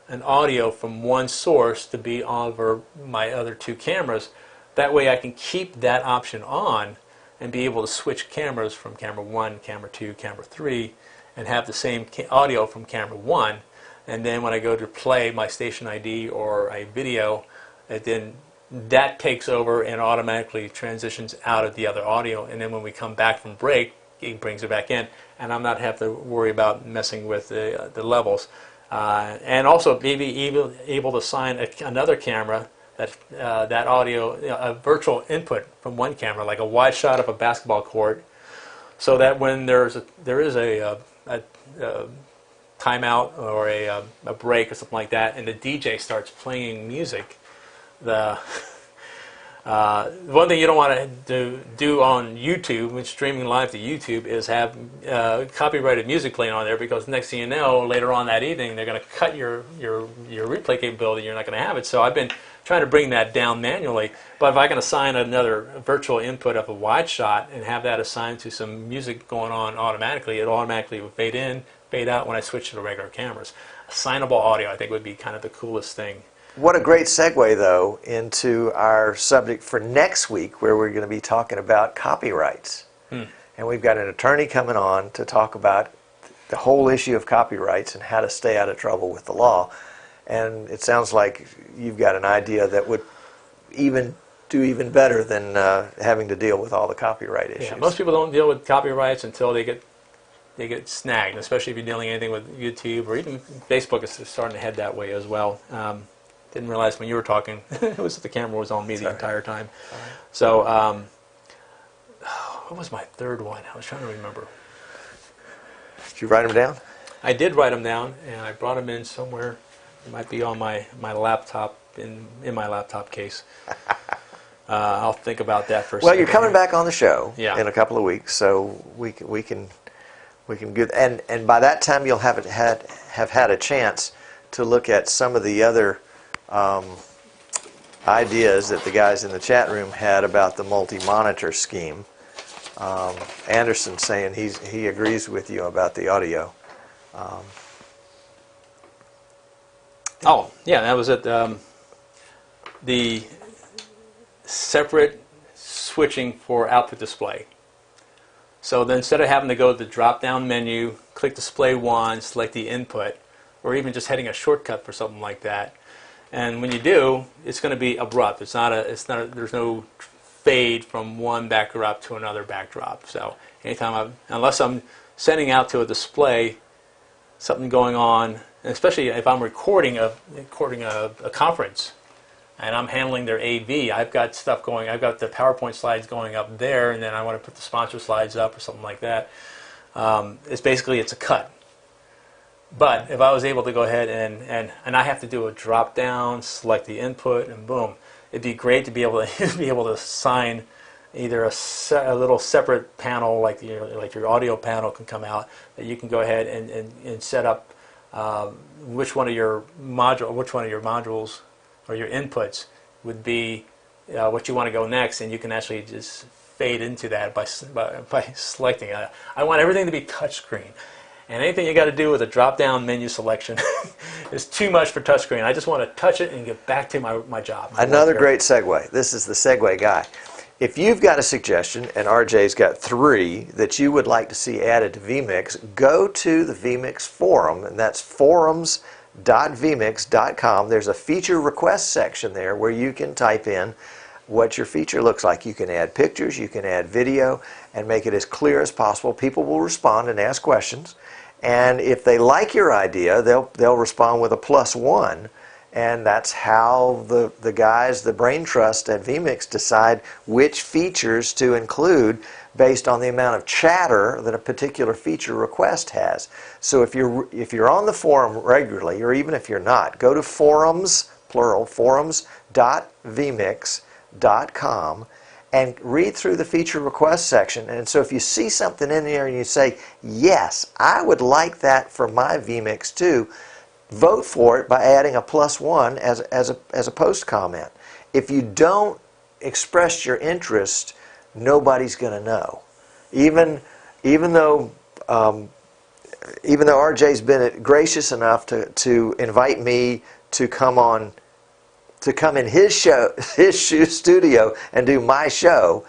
an audio from one source to be over my other 2 cameras, that way I can keep that option on and be able to switch cameras from camera 1, camera 2, camera 3, and have the same audio from camera 1. And then when I go to play my station ID or a video, then that takes over and automatically transitions out of the other audio. And then when we come back from break, it brings it back in, and I'm not have to worry about messing with the levels. And also maybe able to assign another camera that audio, a virtual input from one camera, like a wide shot of a basketball court, so that when there is a timeout or a break or something like that, and the DJ starts playing music, the one thing you don't want to do on YouTube, when streaming live to YouTube, is have copyrighted music playing on there, because next thing you know, later on that evening, they're going to cut your replay capability. You're not going to have it. So I've been trying to bring that down manually. But if I can assign another virtual input of a wide shot and have that assigned to some music going on automatically, it automatically would fade in, fade out when I switch to the regular cameras. Assignable audio, I think, would be kind of the coolest thing. What a great segue, though, into our subject for next week, where we're going to be talking about copyrights. And we've got an attorney coming on to talk about the whole issue of copyrights and how to stay out of trouble with the law. And it sounds like you've got an idea that would do even better than having to deal with all the copyright issues. Yeah, most people don't deal with copyrights until they get snagged, especially if you're dealing anything with YouTube, or even Facebook is starting to head that way as well. Didn't realize when you were talking, it was the camera was on me the entire time. So, what was my third one? I was trying to remember. Did you write them down? I did write them down, and I brought them in somewhere. It might be on my laptop, in my laptop case. I'll think about that for a second. Well, you're coming back on the show Yeah. in a couple of weeks, so we can We can get, and by that time you'll have had a chance to look at some of the other ideas that the guys in the chat room had about the multi-monitor scheme. Anderson saying he agrees with you about the audio. Oh, yeah, that was it. The separate switching for output display. So then instead of having to go to the drop-down menu, click display 1, select the input, or even just heading a shortcut for something like that, and when you do, it's going to be abrupt. There's no fade from one backdrop to another backdrop. So anytime unless I'm sending out to a display something going on, and especially if I'm recording a conference and I'm handling their AV, I've got stuff going. I've got the PowerPoint slides going up there, and then I want to put the sponsor slides up or something like that. It's a cut. But if I was able to go ahead and I have to do a drop down, select the input, and boom, it'd be great to be able to assign either a little separate panel like your audio panel can come out that you can go ahead and set up which one of your modules or your inputs would be what you want to go next, and you can actually just fade into that by selecting. I want everything to be touchscreen. And anything you got to do with a drop-down menu selection is too much for touchscreen. I just want to touch it and get back to my job. Another great segue. This is the segue guy. If you've got a suggestion, and RJ's got 3 that you would like to see added to vMix, go to the vMix forum, and that's forums.vmix.com. There's a feature request section there where you can type in what your feature looks like. You can add pictures, you can add video, and make it as clear as possible. People will respond and ask questions. And if they like your idea, they'll respond with a +1, and that's how the guys, the brain trust at vMix, decide which features to include based on the amount of chatter that a particular feature request has. So if you're on the forum regularly, or even if you're not, go to forums, plural, forums.vmix.com and read through the feature request section. And so if you see something in there and you say, yes, I would like that for my vMix too, vote for it by adding a +1 as a post comment. If you don't express your interest, nobody's going to know. Even though RJ's been gracious enough to invite me to come in his studio and do my show,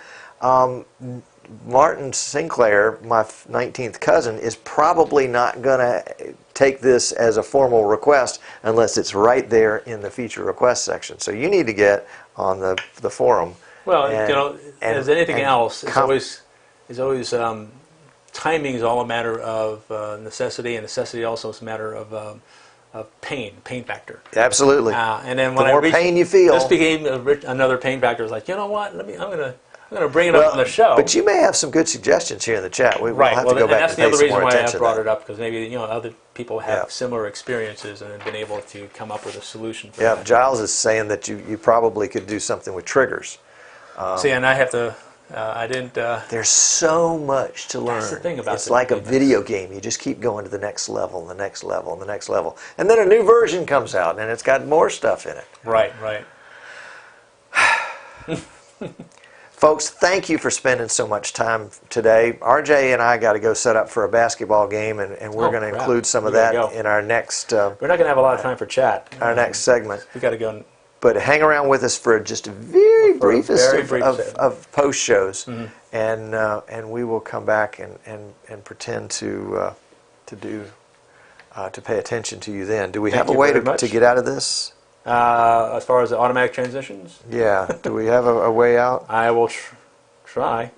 Martin Sinclair, my 19th cousin, is probably not going to take this as a formal request unless it's right there in the feature request section. So you need to get on the forum. Well, as anything else, it's always timing is all a matter of necessity, and necessity also is a matter of pain factor. Absolutely. And then the more pain you feel, this became another pain factor. It's like, you know what? I'm gonna bring it up on the show. But you may have some good suggestions here in the chat. We'll have to go back and pay some more attention. That's the other reason why I brought it up, because maybe other people have similar experiences and have been able to come up with a solution for that. Giles is saying that you probably could do something with triggers. See, and I have to. I didn't. There's so much to learn. That's the thing about it's like a video game. You just keep going to the next level, and the next level, and the next level, and then a new version comes out, and it's got more stuff in it. Right. Folks, thank you for spending so much time today. RJ and I got to go set up for a basketball game, and we're going to include some of that in our next. We're not going to have a lot of time for chat. Our next segment. We got to go. But hang around with us for just a very brief of post shows, and we will come back and pretend to pay attention to you then. Do we have a way to get out of this? As far as the automatic transitions? Yeah. Do we have a way out? I will try.